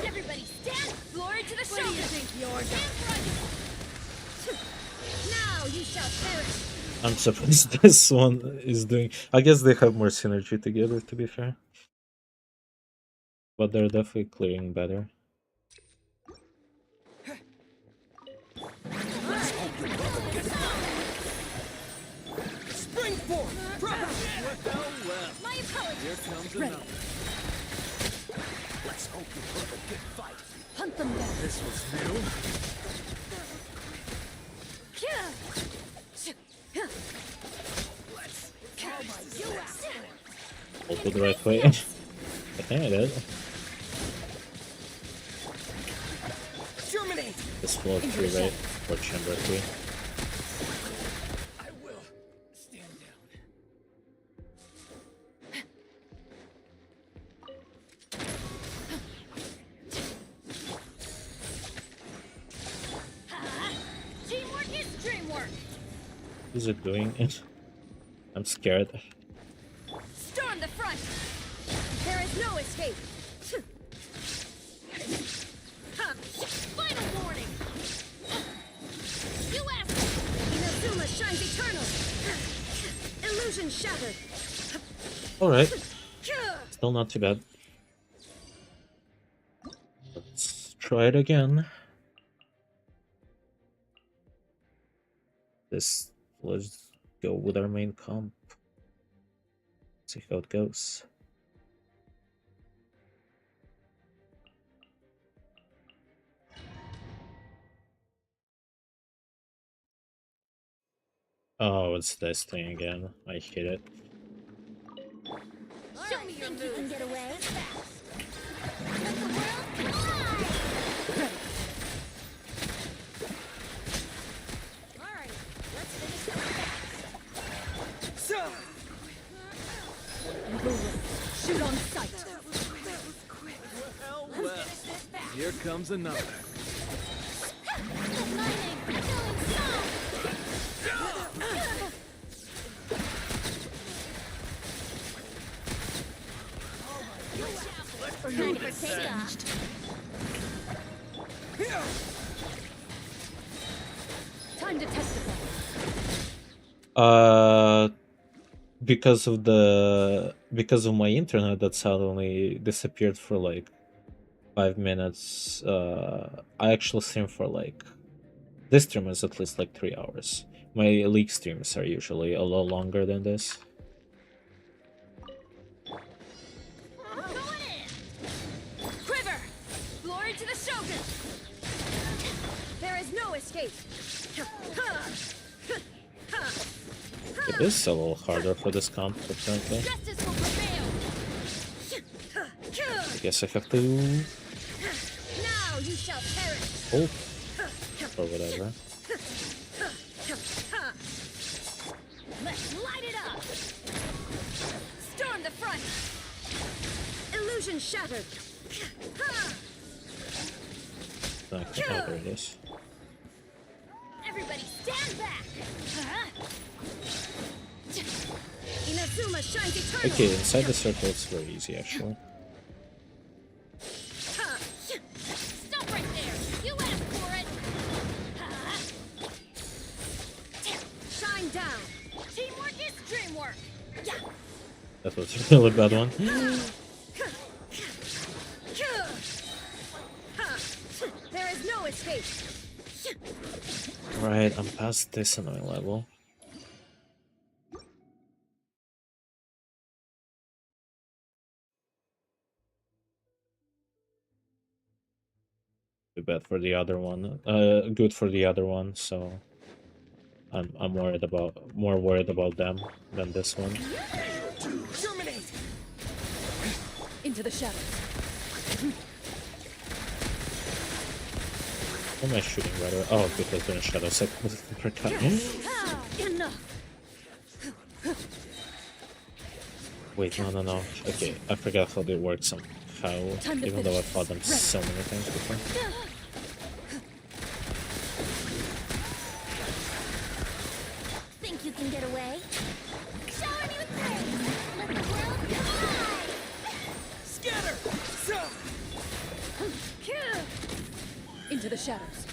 Everybody stand! Glory to the Where do you shoulders! think You're Now you shall perish! I'm surprised this one is doing... I guess they have more synergy together, to be fair. But they're definitely clearing better. Spring forth! My apologies! Here comes Ready. another. Let's hope you put up a good fight. Hunt them down! This was new. I'll go the right way. I think I did. Germinate! This floor 3, right? Or chamber 3. I will stand down. Teamwork is dreamwork! Who's it doing? I'm scared. Storm the front! There is no escape. Final warning. You asked. Inazuma shines eternal. Illusion shattered. Alright. Still not too bad. Let's try it again. Let's go with our main comp. See how it goes. Oh, it's this thing again. I hate it. Show me your moves. You can get away. Alright, let's finish this fast. Shoot on sight. Well, here comes another. Time to testify. Because of my internet that suddenly disappeared for like 5 minutes. I actually stream for like, this stream is at least like 3 hours. My league streams are usually a lot longer than this. Quiver! Glory to the Shogun! There is no escape! It is a little harder for this comp, apparently. Justice will prevail! I guess I have to Now you shall perish! hold or whatever. Let's light it up! Storm the front! Illusion shattered! Okay, oh, there it is. Everybody stand back! Inazuma shines eternal! Okay, inside the circle it's very easy actually. Stop right there! You asked for it! Shine down! Teamwork is dreamwork! Yeah! That was a really bad one. There is no escape! Right, I'm past this annoying level. Too bad for the other one. Good for the other one, so I'm more worried about them than this one. Terminate! Into the shadows. Why am I shooting right away? Oh, because they're in shadows. I completely forgot. Enough! Wait, no. Okay, I forgot how they work somehow, even though I fought them so many times before. Think you can get away? Shower me with praise! Let the world collide! Scatter! Into the shadows.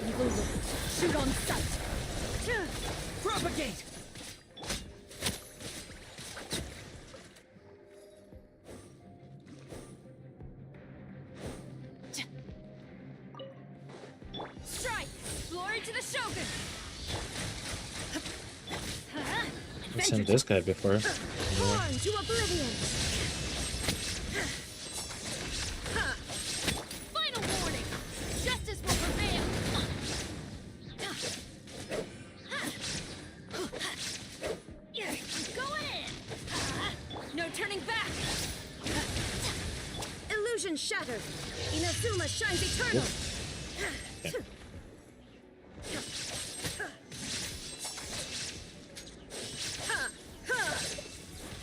Evil will shoot on sight. Propagate! Strike! Glory to the Shogun! I've seen this guy before. Born to oblivion! Final warning! Justice will prevail! Going in! No turning back! Illusion shattered! Inazuma shines eternal!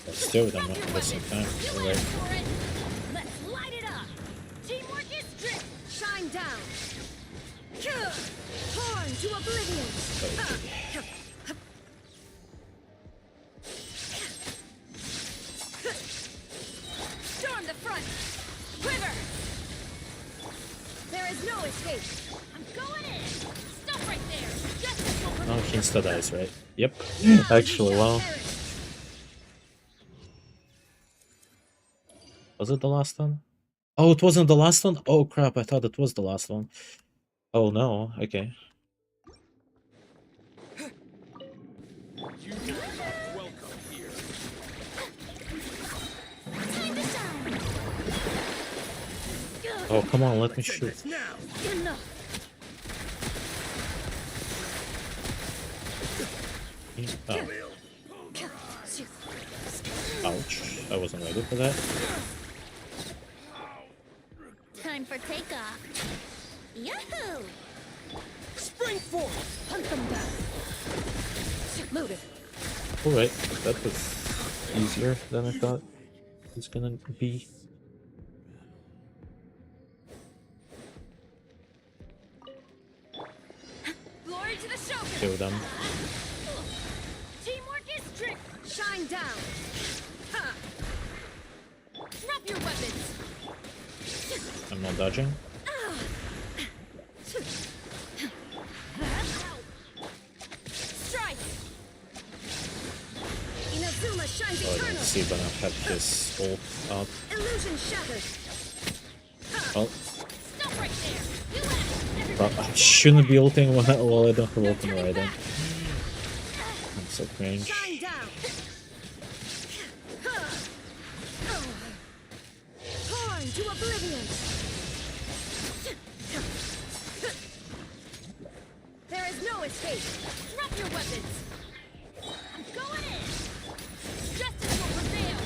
Let's do them at the same time. Alright. Let's light it up! Teamwork is strict! Shine down! Torn to oblivion! is no escape. I'm going in. Stop right there. Justice will No, prevail. he insta dies, right? Yep. Now you Actually, shall well, perish. was it the last one? Oh, it wasn't the last one? Oh crap, I thought it was the last one. Oh no, okay. You are welcome here. Oh, come on, let me shoot. Enough. Oh. Ouch. I wasn't ready for that. Time for takeoff. Yahoo! Spring forth. Hunt them down. Loaded. Alright, that was easier than I thought it was gonna be. Glory to the shogun. Kill them. Teamwork is trick. Shine down. Ha. Drop your weapons. I'm not dodging. Strike. Inazuma shines Oh, I didn't eternal. see, but I had his ult up. Illusion shattered. Oh, Stop right there. You left. well, I shouldn't be ulting while I don't have ult on the right end. I'm so cringe. Shine down. Torn to oblivion. There is no escape. Drop your weapons. I'm going in. Justice will prevail.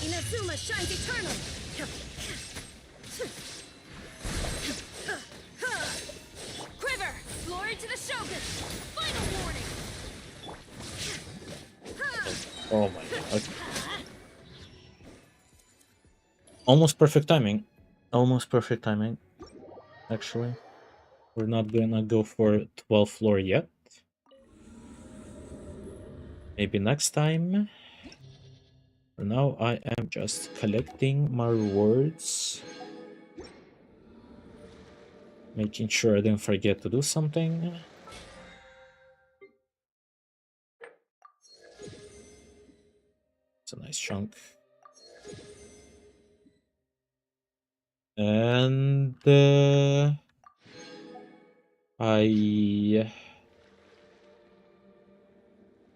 Inazuma shines eternal. Quiver! Glory to the Shogun! Final warning! Oh my god. Almost perfect timing. Almost perfect timing. Actually. We're not gonna go for 12th floor yet. Maybe next time. For now, I am just collecting my rewards. Making sure I didn't forget to do something. It's a nice chunk. And I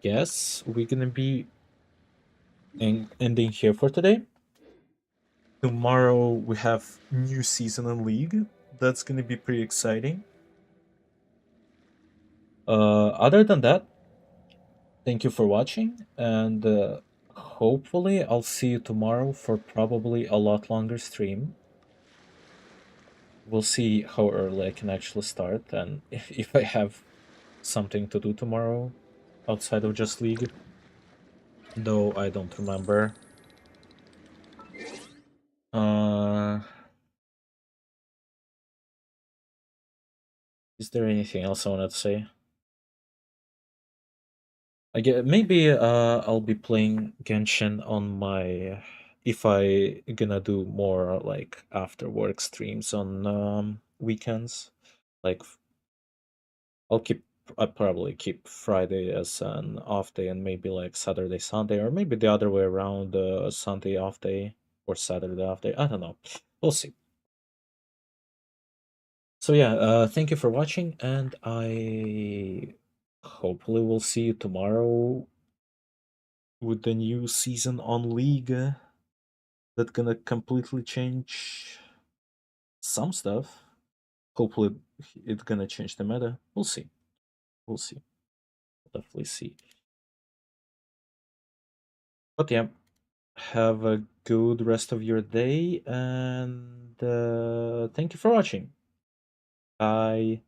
guess we're gonna be ending here for today. Tomorrow we have new season in League. That's gonna be pretty exciting. Other than that, thank you for watching, and hopefully I'll see you tomorrow for probably a lot longer stream. We'll see how early I can actually start, and if I have something to do tomorrow outside of just League. Though I don't remember. Is there anything else I wanted to say? I get maybe I'll be playing Genshin on my if I gonna do more like after work streams on weekends. Like I probably keep Friday as an off day and maybe like Saturday, Sunday, or maybe the other way around, Sunday off day or Saturday off day. I don't know. We'll see. So yeah, thank you for watching, and I hopefully will see you tomorrow with the new season on League that's gonna completely change some stuff. Hopefully, it's gonna change the meta. We'll see. We'll see. We'll definitely see. But yeah, have a good rest of your day, and thank you for watching. Bye.